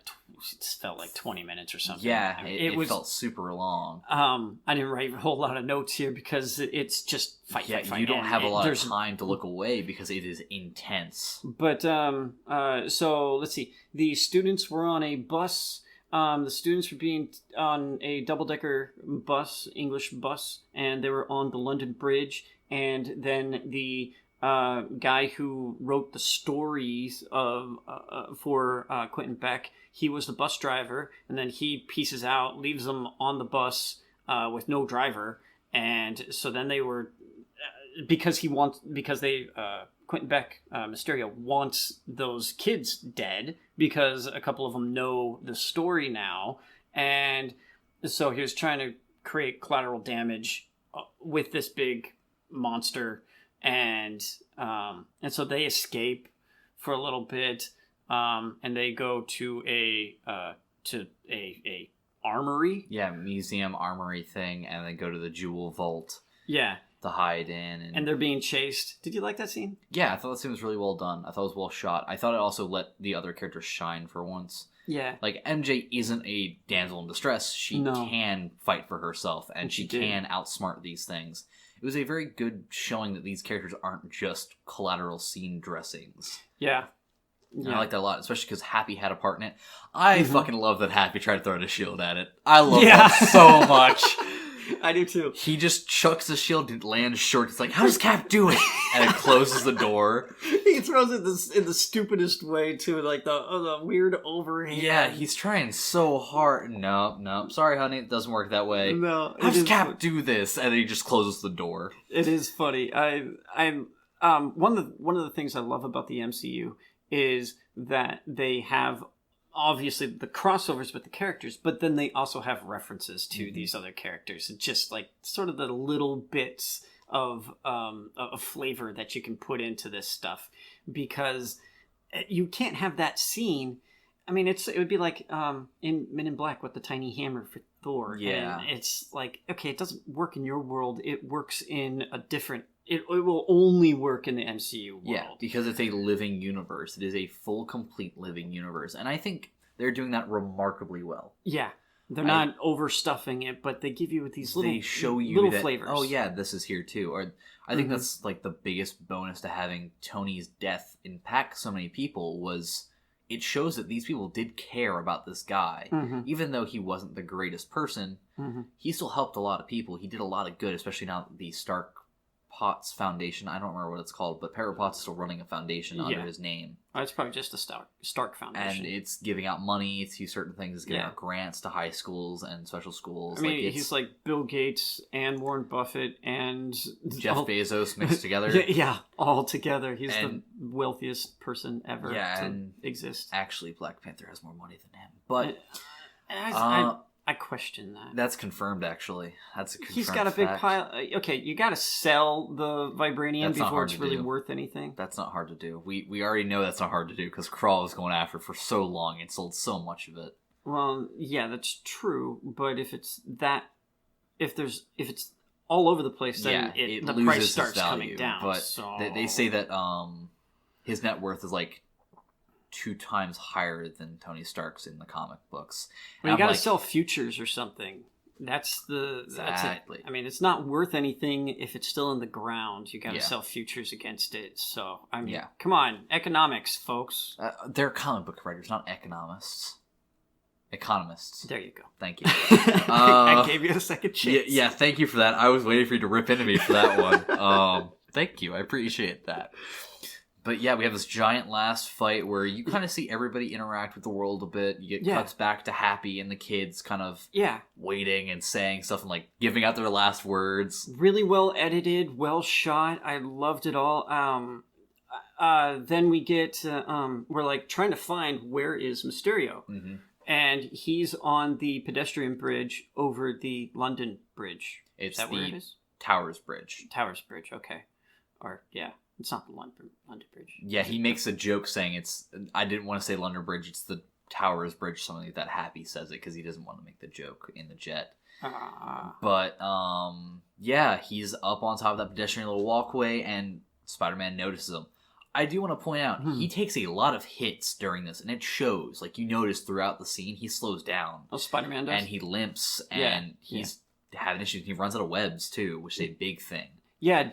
it felt like 20 minutes or something. Yeah, I mean, it felt super long. I didn't write a whole lot of notes here because it's just fight. You don't have a lot of time to look away because it is intense. But so let's see. The students were on a bus. The students were being on a double-decker bus, English bus, and they were on the London Bridge. And then the guy who wrote the stories for Quentin Beck, he was the bus driver, and then he pieces out, leaves them on the bus with no driver, and so then they were Quentin Beck, Mysterio wants those kids dead because a couple of them know the story now, and so he was trying to create collateral damage with this big monster. And so they escape for a little bit, and they go to a armory. Yeah, museum armory thing, and then go to the jewel vault. Yeah, to hide in, and they're being chased. Did you like that scene? Yeah, I thought that scene was really well done. I thought it was well shot. I thought it also let the other characters shine for once. Yeah, like MJ isn't a damsel in distress. She can fight for herself, and she can outsmart these things. It was a very good showing that these characters aren't just collateral scene dressings. Yeah. And I like that a lot, especially because Happy had a part in it. I fucking love that Happy tried to throw the shield at it. I love that so much. I do too. He just chucks the shield and lands short. It's like, how does Cap do it? And it closes the door. He throws it in the stupidest way too, like the weird overhand. Yeah, he's trying so hard. No. Sorry, honey, it doesn't work that way. No. How does Cap do this? And then he just closes the door. It is funny. I'm one of the things I love about the MCU is that they have obviously the crossovers with the characters, but then they also have references to these other characters. Just like sort of the little bits of flavor that you can put into this stuff, because you can't have that scene. I mean, it would be like in Men in Black with the tiny hammer for Thor. Yeah, and it's like, okay, it doesn't work in your world. It works in a different. It will only work in the MCU world. Yeah, because it's a living universe. It is a full, complete living universe. And I think they're doing that remarkably well. Yeah. They're not overstuffing it, but they give you these little, they show you little that, flavors. Oh, yeah, this is here too. Or I think that's like the biggest bonus to having Tony's death impact so many people was it shows that these people did care about this guy. Even though he wasn't the greatest person, he still helped a lot of people. He did a lot of good, especially now that the Stark Potts Foundation, I don't remember what it's called, but Pepper Potts is still running a foundation under his name. It's probably just a Stark Foundation. And it's giving out money to certain things, it's giving out grants to high schools and special schools. I mean, he's like Bill Gates and Warren Buffett and Jeff Bezos mixed together. Yeah, all together. He's the wealthiest person ever to exist. Actually, Black Panther has more money than him. But I question that. That's confirmed, actually. That's a confirmed He's got a big fact. pile. Okay, you got to sell the vibranium before it's really worth anything. That's not hard to do. We already know that's not hard to do because Krull was going after it for so long and sold so much of it. Well, yeah, that's true. But if it's all over the place, then the price starts coming down. But so. they say that his net worth is like 2 times higher than Tony Stark's in the comic books. Well, you got to sell futures or something. That's exactly. It. I mean, it's not worth anything if it's still in the ground. You got to sell futures against it. So I mean, come on, economics, folks. They're comic book writers, not economists. Economists. There you go. Thank you. I gave you a second chance. Yeah, thank you for that. I was waiting for you to rip into me for that one. Thank you. I appreciate that. But yeah, we have this giant last fight where you kind of see everybody interact with the world a bit. You get cuts back to Happy and the kids kind of waiting and saying stuff and like giving out their last words. Really well edited, well shot. I loved it all. Then we get, we're like trying to find where is Mysterio. Mm-hmm. And he's on the pedestrian bridge over the London Bridge. It's is that where it is? Towers Bridge. Towers Bridge, okay. Or, yeah. It's not the London Bridge. Yeah, he makes a joke saying it's... I didn't want to say London Bridge, it's the Towers Bridge, something like that. Happy says it because he doesn't want to make the joke in the jet. But, yeah, he's up on top of that pedestrian little walkway, and Spider-Man notices him. I do want to point out, he takes a lot of hits during this, and it shows. Like, you notice throughout the scene, he slows down. Oh, Spider-Man does? And he limps, and he's having issues. He runs out of webs, too, which is a big thing. Yeah,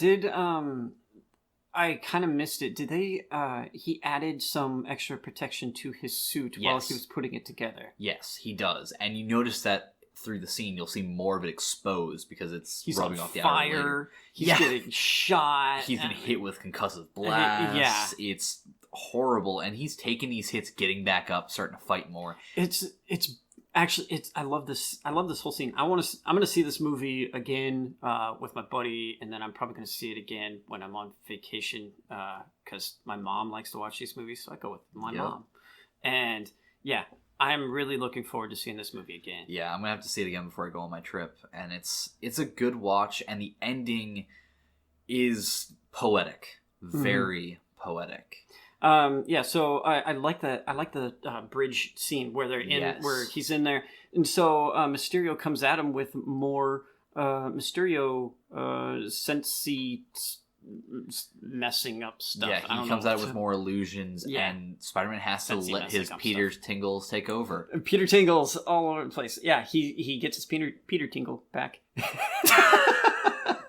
I kind of missed it. Did they, he added some extra protection to his suit while he was putting it together? Yes, he does. And you notice that through the scene, you'll see more of it exposed because he's rubbing off the outer layer. He's getting shot. He's been hit with concussive blasts. It's horrible. And he's taking these hits, getting back up, starting to fight more. Actually, I love this. I love this whole scene. I'm going to see this movie again with my buddy, and then I'm probably going to see it again when I'm on vacation because my mom likes to watch these movies, so I go with my mom. And yeah, I'm really looking forward to seeing this movie again. Yeah, I'm going to have to see it again before I go on my trip, and it's a good watch, and the ending is poetic, very poetic. So I like that. I like the bridge scene where they're in, where he's in there, and so Mysterio comes at him with more Mysterio sensey messing up stuff. Yeah, he comes at it with more illusions, and Spider-Man has to let his Peter Tingles take over. Peter Tingles all over the place. Yeah, he gets his Peter Tingle back.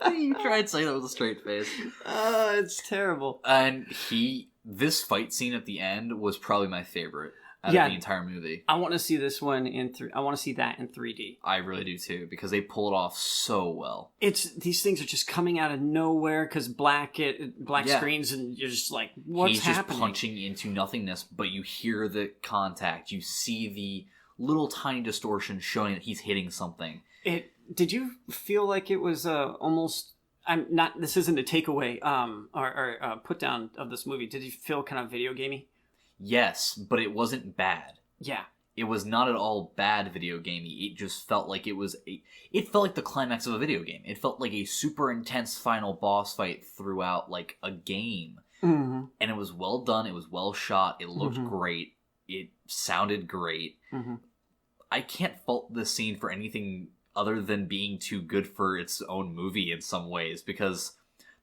You tried saying that with a straight face. It's terrible. And this fight scene at the end was probably my favorite out of the entire movie. I want to see this one I want to see that in 3D. I really do too, because they pull it off so well. These things are just coming out of nowhere because black screens, and you're just like, what's happening? He's just punching into nothingness, but you hear the contact. You see the little tiny distortion showing that he's hitting something. Did you feel like it was almost... this isn't a takeaway or put down of this movie. Did you feel kind of video gamey? Yes, but it wasn't bad. Yeah. It was not at all bad video gamey. It just felt like it felt like the climax of a video game. It felt like a super intense final boss fight throughout like a game. Mm-hmm. And it was well done. It was well shot. It looked great. It sounded great. Mm-hmm. I can't fault this scene for anything other than being too good for its own movie in some ways, because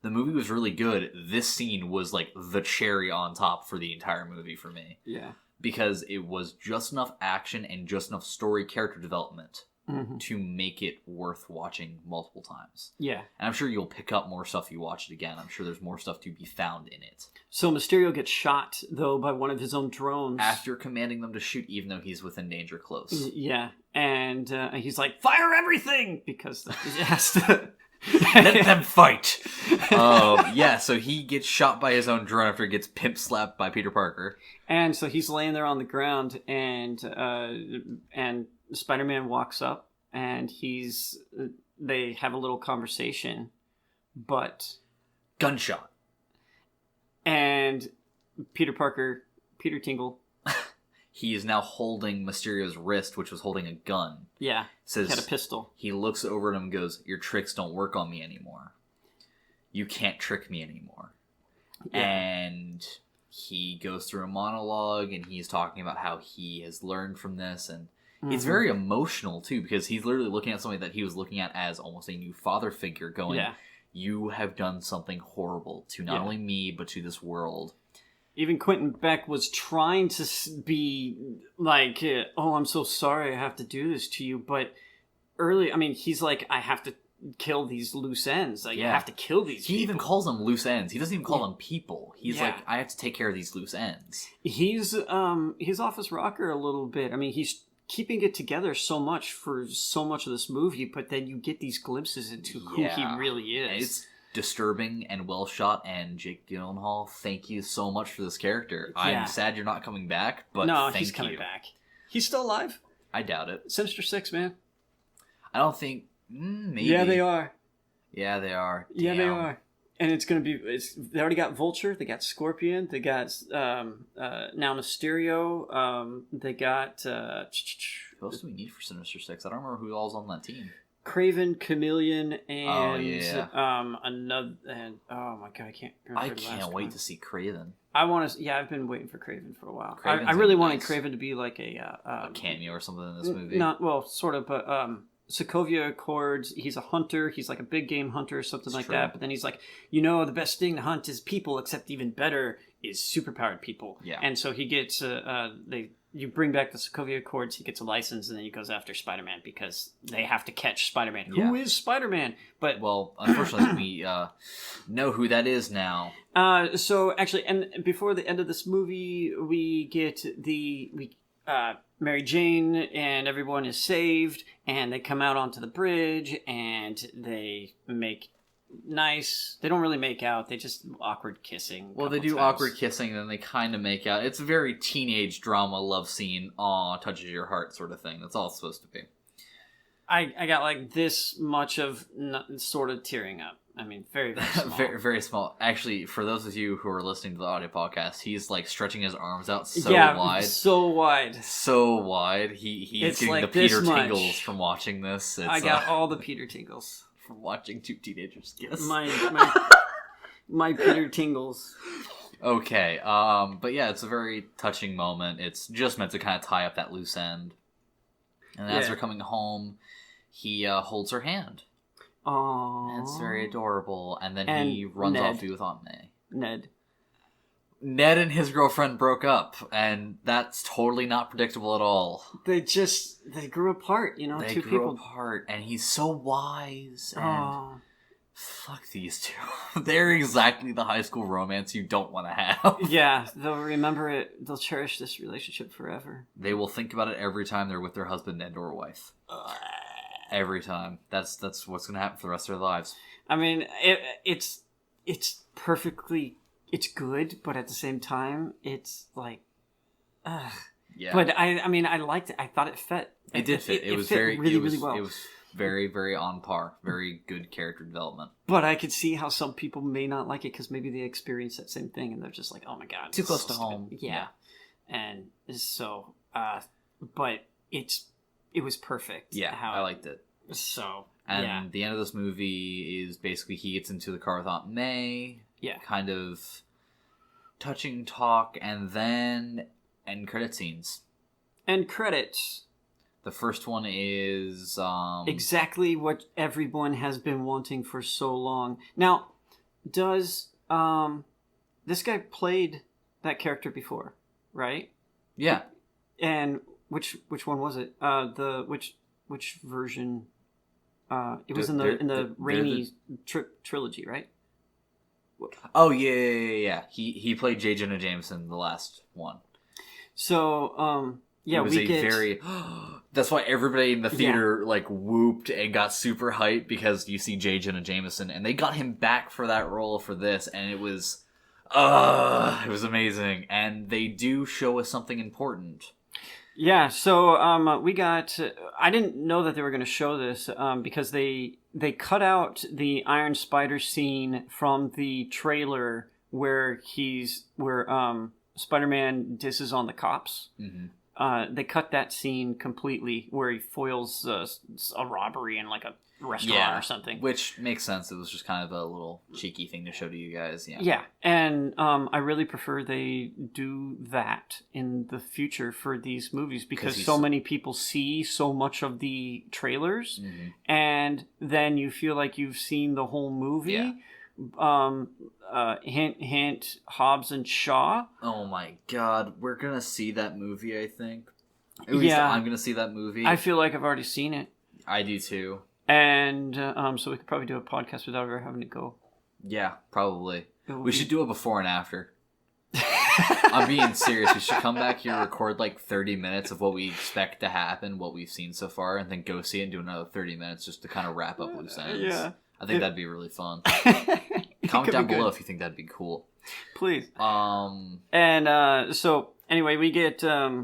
the movie was really good. This scene was like the cherry on top for the entire movie for me. Yeah. Because it was just enough action and just enough story character development to make it worth watching multiple times. Yeah. And I'm sure you'll pick up more stuff if you watch it again. I'm sure there's more stuff to be found in it. So Mysterio gets shot, though, by one of his own drones. After commanding them to shoot, even though he's within danger close. Yeah. And he's like, fire everything! Because he has to... Let them fight! Yeah, so he gets shot by his own drone after he gets pimp slapped by Peter Parker. And so he's laying there on the ground, and Spider-Man walks up, and they have a little conversation, but... Gunshot. And Peter Tingle... He is now holding Mysterio's wrist, which was holding a gun. Yeah, he had a pistol. He looks over at him and goes, your tricks don't work on me anymore. You can't trick me anymore. Yeah. And he goes through a monologue, and he's talking about how he has learned from this, and it's very emotional, too, because he's literally looking at something that he was looking at as almost a new father figure, going, you have done something horrible to not only me, but to this world. Even Quentin Beck was trying to be like, oh, I'm so sorry I have to do this to you. But he's like, I have to kill these loose ends. Like, I have to kill these people. He even calls them loose ends. He doesn't even call them people. He's like, I have to take care of these loose ends. He's off his rocker a little bit. I mean, he's keeping it together so much for so much of this movie, but then you get these glimpses into who he really is. It's disturbing and well shot. And Jake Gyllenhaal, thank you so much for this character. Yeah. I'm sad you're not coming back, but no, thank he's coming you. back. He's still alive. I doubt it. Sinister Six, man. I don't think. Maybe. Yeah, they are. Yeah, they are. Yeah, they Damn. are. And it's going to be... they already got Vulture. They got Scorpion. They got now Mysterio. They got... Who else do we need for Sinister Six? I don't remember who all's on that team. Craven, Chameleon, and... Oh, yeah. another... And, oh, my God, I can't remember I the can't last wait one. to see Craven. I want to... Yeah, I've been waiting for Craven for a while. Craven's I really nice. wanted Craven to be like A cameo or something in this movie. Not... Well, sort of, but... Sokovia Accords, he's a hunter, he's like a big game hunter or something like that, but then he's like, the best thing to hunt is people, except even better is superpowered people. Yeah. And so he gets, you bring back the Sokovia Accords, he gets a license, and then he goes after Spider-Man because they have to catch Spider-Man. Yeah. Who is Spider-Man? But Well, unfortunately, we know who that is now. so actually, and before the end of this movie, we get Mary Jane and everyone is saved, and they come out onto the bridge, and they make nice... They don't really make out, they just awkward kissing. Well, they do times. awkward kissing, and then they kind of make out. It's a very teenage drama love scene, aw, touches your heart sort of thing. That's all it's supposed to be. I got like this much of sort of tearing up. I mean, very, very small. very, very small. Actually, for those of you who are listening to the audio podcast, he's like stretching his arms out so wide. So wide. So wide. He's It's getting like the Peter this much. tingles from watching this. I got all the Peter tingles. from watching two teenagers kiss. My Peter tingles. Okay, but yeah, it's a very touching moment. It's just meant to kind of tie up that loose end. And as they're coming home, he holds her hand. Aww. And it's very adorable. And then And he runs Ned. off to be with Aunt May. Ned And his girlfriend broke up, and that's totally not predictable at all. They grew apart, They two grew people. apart, and he's so wise, and Aw. fuck these two. They're exactly the high school romance you don't want to have. Yeah, they'll remember it. They'll cherish this relationship forever. They will think about it every time they're with their husband and or wife. Every time. That's what's going to happen for the rest of their lives. I mean, it's perfectly... It's good, but at the same time, it's like... Ugh. Yeah. But, I mean, I liked it. I thought it fit. It did fit. It was fit very really, it was, really well. It was very, very on par. Very good character development. But I could see how some people may not like it because maybe they experienced that same thing and they're just like, oh my god. Too it's close so to stupid. home. Yeah. And so, but it was perfect. Yeah, I liked it. So, And the end of this movie is basically he gets into the car with Aunt May. Yeah. Kind of touching talk, and then end credit scenes. And credits. The first one is Exactly what everyone has been wanting for so long. Now, does this guy played that character before, right? Yeah. And which one was it? Which version? It was in the Raimi trilogy, right? Oh yeah. He played J. Jonah Jameson in the last one. So it was very. That's why everybody in the theater like whooped and got super hyped because you see J. Jonah Jameson, and they got him back for that role for this, and it was amazing. And they do show us something important. Yeah, so we got... I didn't know that they were going to show this because they cut out the Iron Spider scene from the trailer where Spider-Man disses on the cops. Mm-hmm. They cut that scene completely where he foils a robbery in like a restaurant or something. Which makes sense. It was just kind of a little cheeky thing to show to you guys. Yeah, and I really prefer they do that in the future for these movies because so many people see so much of the trailers, and then you feel like you've seen the whole movie. Hint, hint, Hobbs and Shaw. Oh my god, we're gonna see that movie, I think. At least I'm gonna see that movie. I feel like I've already seen it. I do too. And so we could probably do a podcast without ever having to go. Yeah, probably. We should do a before and after. I'm being serious. We should come back here, record like 30 minutes of what we expect to happen, what we've seen so far, and then go see it and do another 30 minutes just to kind of wrap up loose ends. Yeah. I think that'd be really fun. It Comment could down be below good. if you think that'd be cool. Please. Um, And so anyway, we get a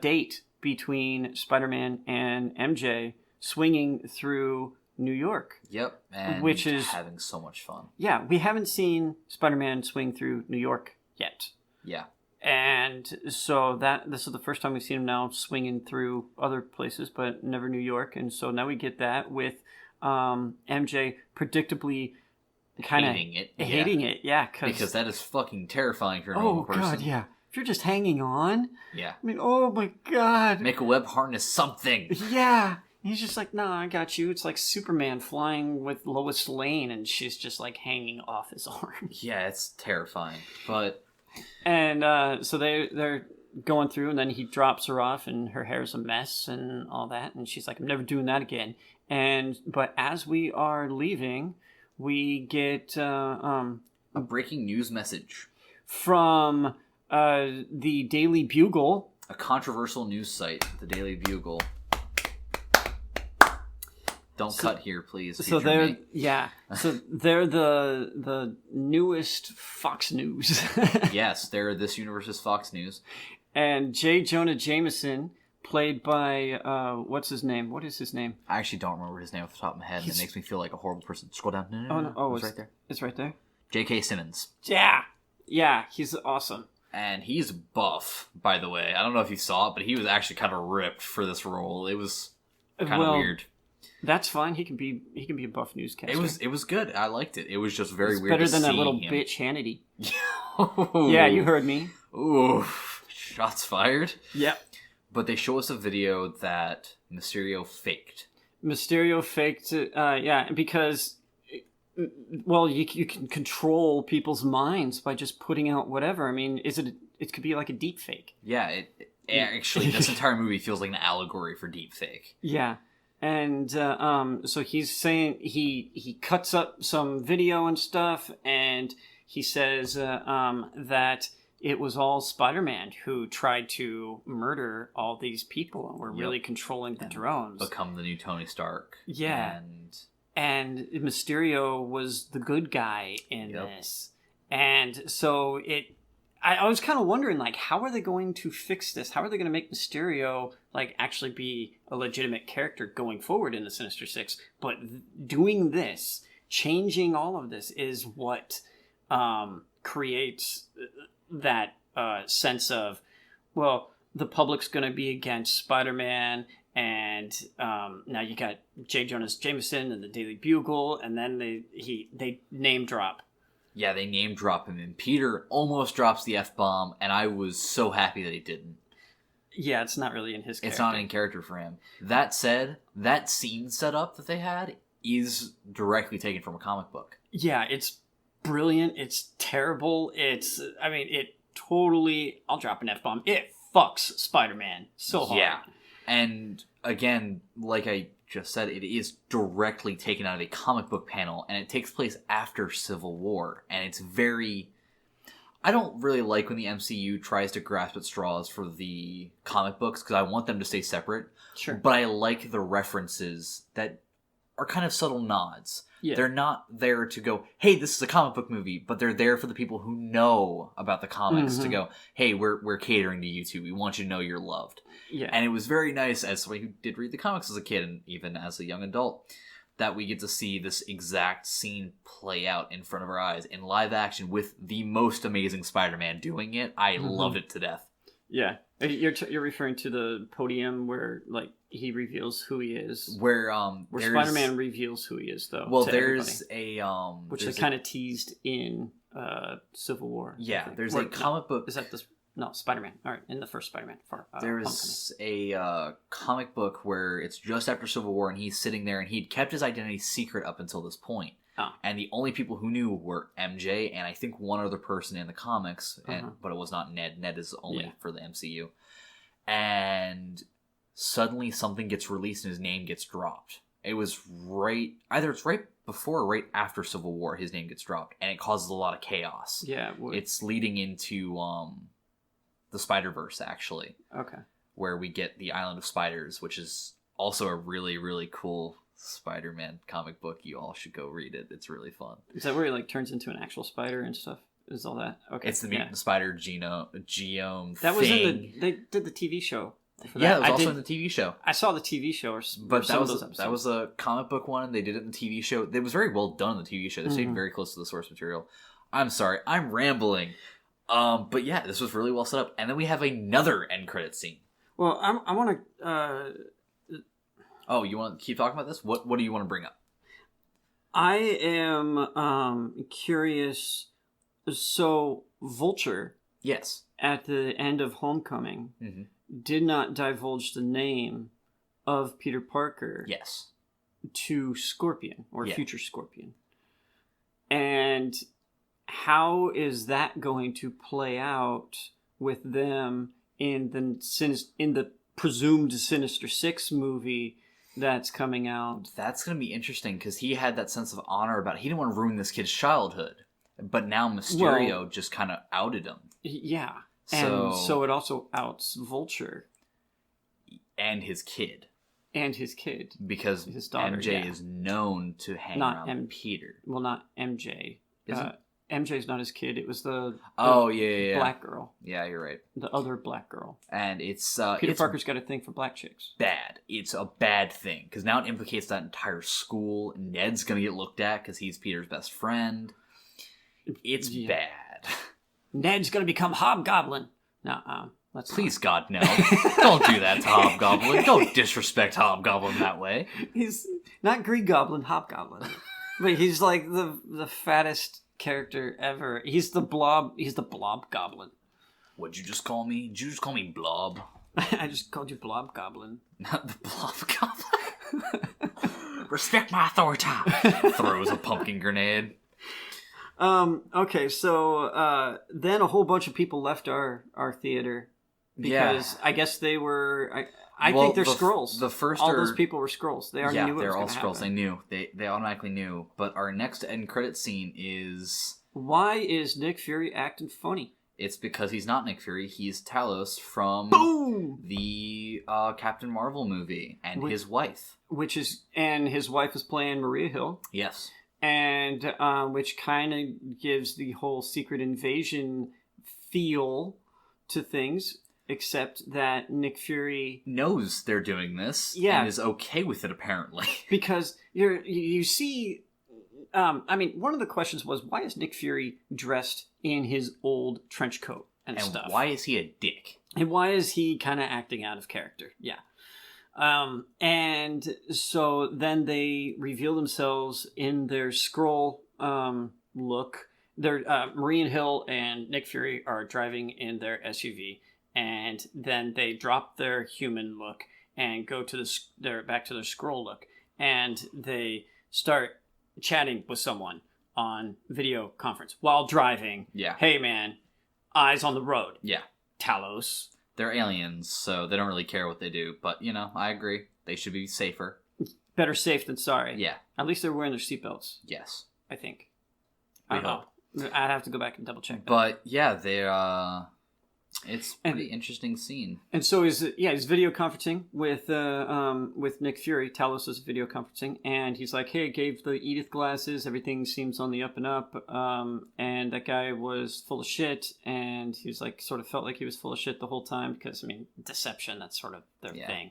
date between Spider-Man and MJ swinging through New York. Yep, and which is having so much fun. Yeah, we haven't seen Spider-Man swing through New York yet. Yeah. And so this is the first time we've seen him now swinging through other places, but never New York. And so now we get that with MJ predictably kind of hating it. Yeah, because that is fucking terrifying for a normal person. Oh God, yeah. If you're just hanging on. Yeah. I mean, oh my God. Make a web harness something. Yeah. He's just like, no, I got you. It's like Superman flying with Lois Lane, and she's just like hanging off his arm. Yeah, it's terrifying. And so they're going through, and then he drops her off, and her hair's a mess and all that, and she's like, I'm never doing that again. But as we are leaving, we get a breaking news message from the Daily Bugle, a controversial news site, the Daily Bugle. Don't cut here, please. So they're So they're the newest Fox News. Yes, they're this universe's Fox News. And J. Jonah Jameson, played by what's his name? What is his name? I actually don't remember his name off the top of my head, and it makes me feel like a horrible person. Scroll down. No, it's right there. It's right there. J.K. Simmons. Yeah, he's awesome. And he's buff, by the way. I don't know if you saw it, but he was actually kind of ripped for this role. It was kind of weird. That's fine. He can be a buff newscaster. It was good. I liked it. It was just very weird. Better than that little bitch Hannity. Yeah, you heard me. Ooh, shots fired. Yep. But they show us a video that Mysterio faked. Because you can control people's minds by just putting out whatever. I mean, it could be like a deep fake. Yeah, actually this entire movie feels like an allegory for deep fake. Yeah. And so he's saying he cuts up some video and stuff, and he says that it was all Spider-Man who tried to murder all these people and were really controlling the drones. Become the new Tony Stark. Yeah. And Mysterio was the good guy in this. And so I was kind of wondering, like, how are they going to fix this? How are they going to make Mysterio, like, actually be a legitimate character going forward in the Sinister Six? But doing this, changing all of this, is what creates that sense of, well, the public's going to be against Spider-Man, and now you got J. Jonah Jameson and the Daily Bugle, and then they name drop. Yeah, they name drop him, and Peter almost drops the F-bomb, and I was so happy that he didn't. Yeah, it's not really in his character. It's not in character for him. That said, that scene setup that they had is directly taken from a comic book. Yeah, it's brilliant. It's terrible. It totally, I'll drop an F-bomb, it fucks Spider-Man so hard. Yeah, and again, like I just said, it is directly taken out of a comic book panel, and it takes place after Civil War, and it's very... I don't really like when the MCU tries to grasp at straws for the comic books, because I want them to stay separate. Sure. But I like the references that are kind of subtle nods. Yeah. They're not there to go, hey, this is a comic book movie, but they're there for the people who know about the comics to go, hey, we're catering to you too. We want you to know you're loved. Yeah. And it was very nice, as somebody who did read the comics as a kid and even as a young adult, that we get to see this exact scene play out in front of our eyes in live action with the most amazing Spider-Man doing it. I loved it to death. Yeah. You're referring to the podium where, like, he reveals who he is. Where Spider-Man reveals who he is, though. Well, there's which they kind of teased in Civil War. Yeah, there's a comic book. Is that this? No, Spider-Man. All right, in the first Spider-Man. There's a comic book where it's just after Civil War, and he's sitting there, and he'd kept his identity secret up until this point. Oh. And the only people who knew were MJ and I think one other person in the comics, but it was not Ned. Ned is only for the MCU. And suddenly something gets released and his name gets dropped. It was either it's right before or right after Civil War, his name gets dropped, and it causes a lot of chaos. Yeah, it's leading into the Spider-Verse, actually. Okay. Where we get the Island of Spiders, which is Also a really, really cool Spider-Man comic book. You all should go read it. It's really fun. Is that where he like turns into an actual spider and stuff? Is all that? Okay. It's the mutant spider geome that thing. was in they did the TV show. Yeah, it was also in the TV show. I saw the TV show, but that was a comic book one. They did it in the TV show. It was very well done in the TV show. They stayed very close to the source material. I'm sorry, I'm rambling. But yeah, this was really well set up. And then we have another end credit scene. Well, I want to. Oh, you want to keep talking about this? What do you want to bring up? I am curious. So Vulture, yes, at the end of Homecoming, did not divulge the name of Peter Parker. Yes, to Scorpion or Future Scorpion, and how is that going to play out with them in the presumed Sinister Six movie that's coming out? That's going to be interesting because he had that sense of honor about it. He didn't want to ruin this kid's childhood, but now Mysterio just kind of outed him. Yeah, and so it also outs Vulture and his kid. And his kid. Because his daughter, MJ is known to hang around Peter. Well, not MJ. MJ's not his kid. It was the black girl. Yeah, you're right. The other black girl. And it's... Peter Parker's got a thing for black chicks. Bad. It's a bad thing. Because now it implicates that entire school. Ned's going to get looked at because he's Peter's best friend. It's bad. Ned's going to become Hobgoblin. Please, God, no. Don't do that to Hobgoblin. Don't disrespect Hobgoblin that way. He's not Green Goblin, Hobgoblin. But he's like the fattest character ever. He's the blob goblin. What'd you just call me? Did you just call me Blob? I just called you Blob Goblin. Not the Blob Goblin. Respect my authority. Throws a pumpkin grenade. Okay, so then a whole bunch of people left our theater because I guess they were I think they're Skrulls. Those people were Skrulls. They already knew they're all Skrulls. They knew. They automatically knew. But our next end credit scene is... Why is Nick Fury acting funny? It's because he's not Nick Fury. He's Talos from the Captain Marvel movie and his wife. And his wife is playing Maria Hill. Yes. And which kind of gives the whole Secret Invasion feel to things, except that Nick Fury knows they're doing this and is okay with it, apparently. Because you see... one of the questions was, why is Nick Fury dressed in his old trench coat and stuff? And why is he a dick? And why is he kind of acting out of character? Yeah. And so then they reveal themselves in their Skrull look. Maria Hill and Nick Fury are driving in their SUV, and then they drop their human look and go to back to their Skrull look, and they start chatting with someone on video conference while driving. Yeah. Hey man, eyes on the road. Yeah. Talos. They're aliens, so they don't really care what they do. But, I agree. They should be safer. Better safe than sorry. Yeah. At least they're wearing their seatbelts. Yes. I think. I don't know. I'd have to go back and double check that. But, yeah, it's a pretty interesting scene. And so he's video conferencing with Nick Fury. Talos is video conferencing, and he's like, "Hey, I gave the Edith glasses. Everything seems on the up and up." And that guy was full of shit, and he was like, sort of felt like he was full of shit the whole time because deception. That's sort of their thing.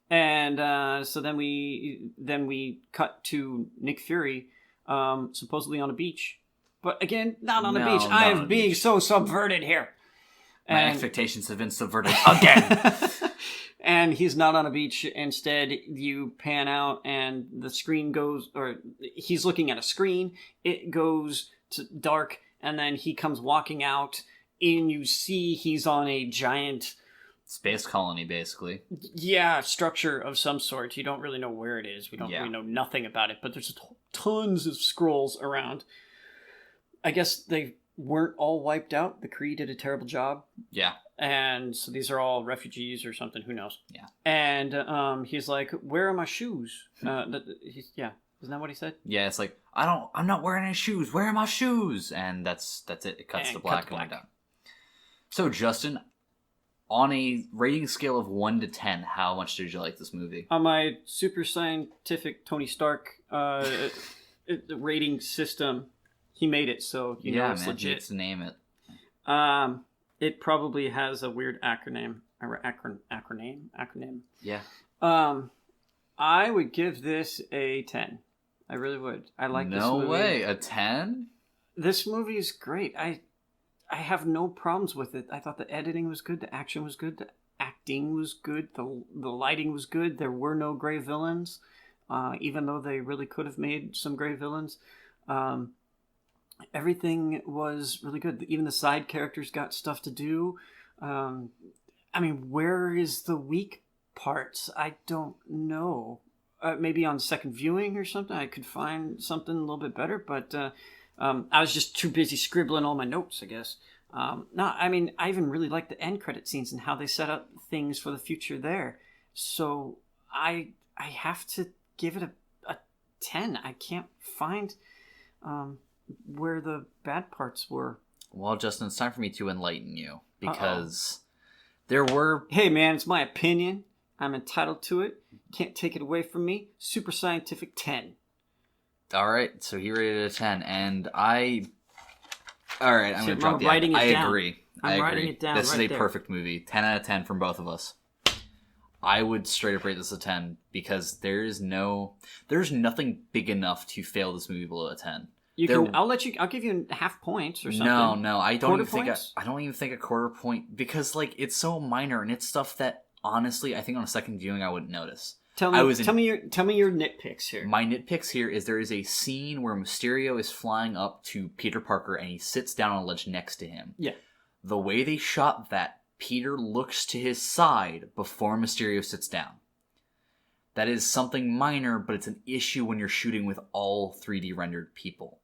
And so then we cut to Nick Fury, supposedly on a beach, but again, not on a beach. I am being so subverted here. My expectations have been subverted again. And he's not on a beach. Instead, you pan out and the screen goes, or he's looking at a screen. It goes to dark, and then he comes walking out, and you see he's on a giant... space colony, basically. Yeah, structure of some sort. You don't really know where it is. We know nothing about it, but there's tons of Skrulls around. I guess they weren't all wiped out. The Kree did a terrible job. Yeah. And so these are all refugees or something. Who knows? Yeah. And he's like, "Where are my shoes?" Isn't that what he said? Yeah, it's like, I'm not wearing any shoes. Where are my shoes? And that's it. It cuts to black and we're done. So, Justin, on a rating scale of 1 to 10, how much did you like this movie? On my super scientific Tony Stark rating system, he made it, so you know it's man, legit. to name it. It probably has a weird acronym. Acronym. Yeah. I would give this a 10. I really would. I like this movie. No way, a 10? This movie is great. I have no problems with it. I thought the editing was good, the action was good, the acting was good, the lighting was good. There were no GreyVillains, even though they really could have made some GreyVillains. Everything was really good. Even the side characters got stuff to do. I mean, where is the weak parts? I don't know. Maybe on second viewing or something, I could find something a little bit better, but I was just too busy scribbling all my notes, I guess. No, I mean, I even really like the end credit scenes and how they set up things for the future there. So I have to give it a 10. I can't find where the bad parts were. Well, Justin, it's time for me to enlighten you, because there were... Hey, man, it's my opinion. I'm entitled to it. Can't take it away from me. Super scientific 10. All right, so he rated it a 10, and I... All right, I'm going to drop the... writing it I down. agree. I'm writing it down This right is a there. perfect movie. 10 out of 10 from both of us. I would straight up rate this a 10, because there's nothing big enough to fail this movie below a 10. I'll give you half points or something. No, I don't Quarter even think a quarter point, because like it's so minor and it's stuff that honestly I think on a second viewing I wouldn't notice. Tell me your nitpicks here. My nitpicks here is there is a scene where Mysterio is flying up to Peter Parker and he sits down on a ledge next to him. Yeah. The way they shot that, Peter looks to his side before Mysterio sits down. That is something minor, but it's an issue when you're shooting with all 3D rendered people.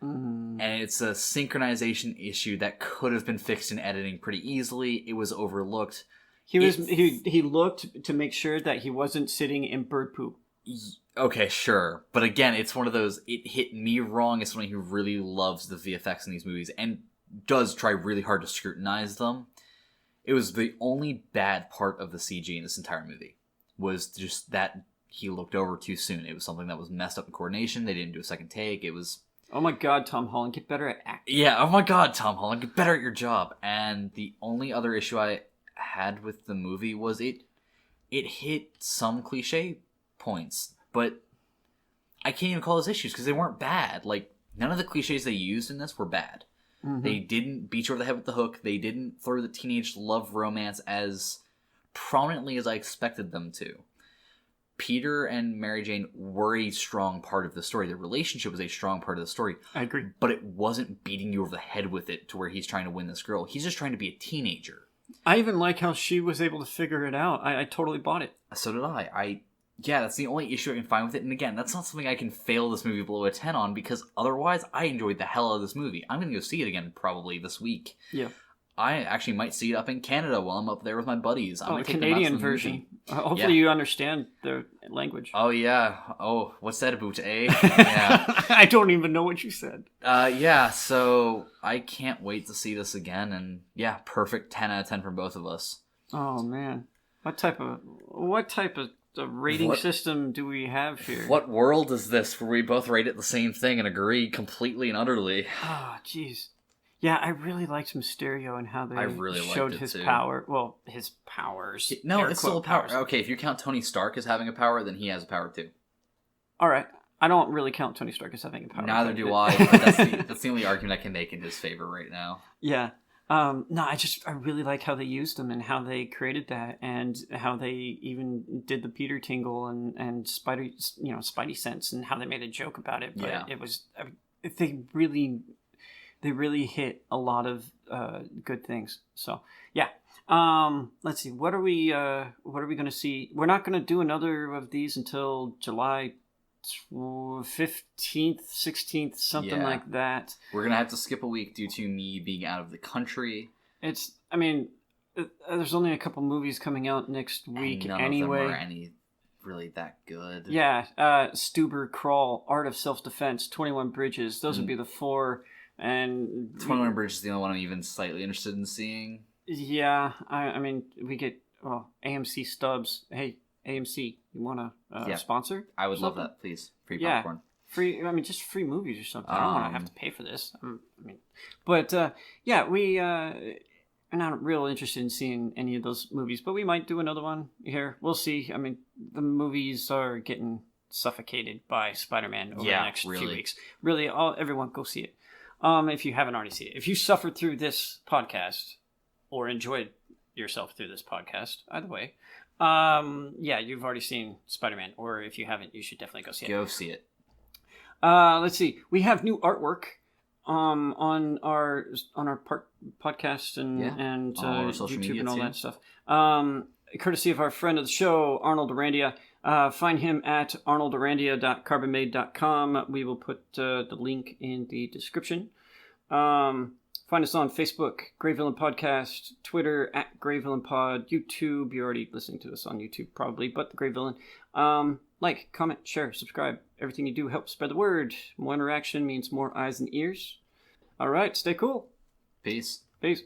And it's a synchronization issue that could have been fixed in editing pretty easily. It was overlooked. He looked to make sure that he wasn't sitting in bird poop. Okay, sure. But again, it's one of those, it hit me wrong as someone who really loves the VFX in these movies and does try really hard to scrutinize them. It was the only bad part of the CG in this entire movie. Was just that he looked over too soon. It was something that was messed up in coordination. They didn't do a second take. It was... Oh my god, Tom Holland, get better at acting. Yeah, oh my god, Tom Holland, get better at your job. And the only other issue I had with the movie was it hit some cliche points, but I can't even call those issues because they weren't bad. Like, none of the cliches they used in this were bad. They didn't beat you over the head with the hook. They didn't throw the teenage love romance as prominently as I expected them to. Peter and Mary Jane were a strong part of the story. Their relationship was a strong part of the story. I agree. But it wasn't beating you over the head with it to where he's trying to win this girl. He's just trying to be a teenager. I even like how she was able to figure it out. I totally bought it. So did I. Yeah, that's the only issue I can find with it. And again, that's not something I can fail this movie below a 10 on, because otherwise I enjoyed the hell out of this movie. I'm going to go see it again probably this week. Yeah. I actually might see it up in Canada while I'm up there with my buddies. I'm the Canadian version. Hopefully you understand their language. Oh, yeah. Oh, what's that about, eh? Yeah. I don't even know what you said. Yeah, so I can't wait to see this again. And yeah, perfect 10 out of 10 from both of us. Oh, man. What type of rating system do we have here? What world is this where we both rate it the same thing and agree completely and utterly? Oh, jeez. Yeah, I really liked Mysterio and how they showed his power. Well, his powers. No, it's still a power. Okay, if you count Tony Stark as having a power, then he has a power too. All right. I don't really count Tony Stark as having a power. Neither do I. But that's the only argument I can make in his favor right now. Yeah. No, I really like how they used him and how they created that, and how they even did the Peter tingle and Spidey sense, and how they made a joke about it. But it was they really hit a lot of good things. So yeah. Let's see. What are we going to see? We're not going to do another of these until July 15th, 16th, something like that. We're going to have to skip a week due to me being out of the country. There's only a couple movies coming out next week and none anyway. of them are any really that good. Yeah. Stuber, Crawl, Art of Self-Defense, 21 Bridges. Those would be the four. And 21 Bridges is the only one I'm even slightly interested in seeing. Yeah, I mean, we get AMC stubs. Hey, AMC, you want to sponsor? I would love something? that, please. Free popcorn. Free. I mean, just free movies or something. I don't want to have to pay for this. I mean, but yeah, we are not real interested in seeing any of those movies, but we might do another one here. We'll see. I mean, the movies are getting suffocated by Spider-Man over the next few weeks. Really, everyone go see it. If you haven't already seen it, if you suffered through this podcast or enjoyed yourself through this podcast, either way, you've already seen Spider-Man, or if you haven't, you should definitely go see it. Go see it. Let's see. We have new artwork on our podcast and all our social YouTube media and all too. that stuff. Courtesy of our friend of the show, Arnold Arandia. Find him at arnoldarandia.carbonmade.com. We will put the link in the description. Find us on Facebook, GreyVillain Podcast, Twitter at GreyVillain Pod, YouTube. You're already listening to us on YouTube probably, but the GreyVillain. Like, comment, share, subscribe. Everything you do helps spread the word. More interaction means more eyes and ears. All right, stay cool. Peace. Peace.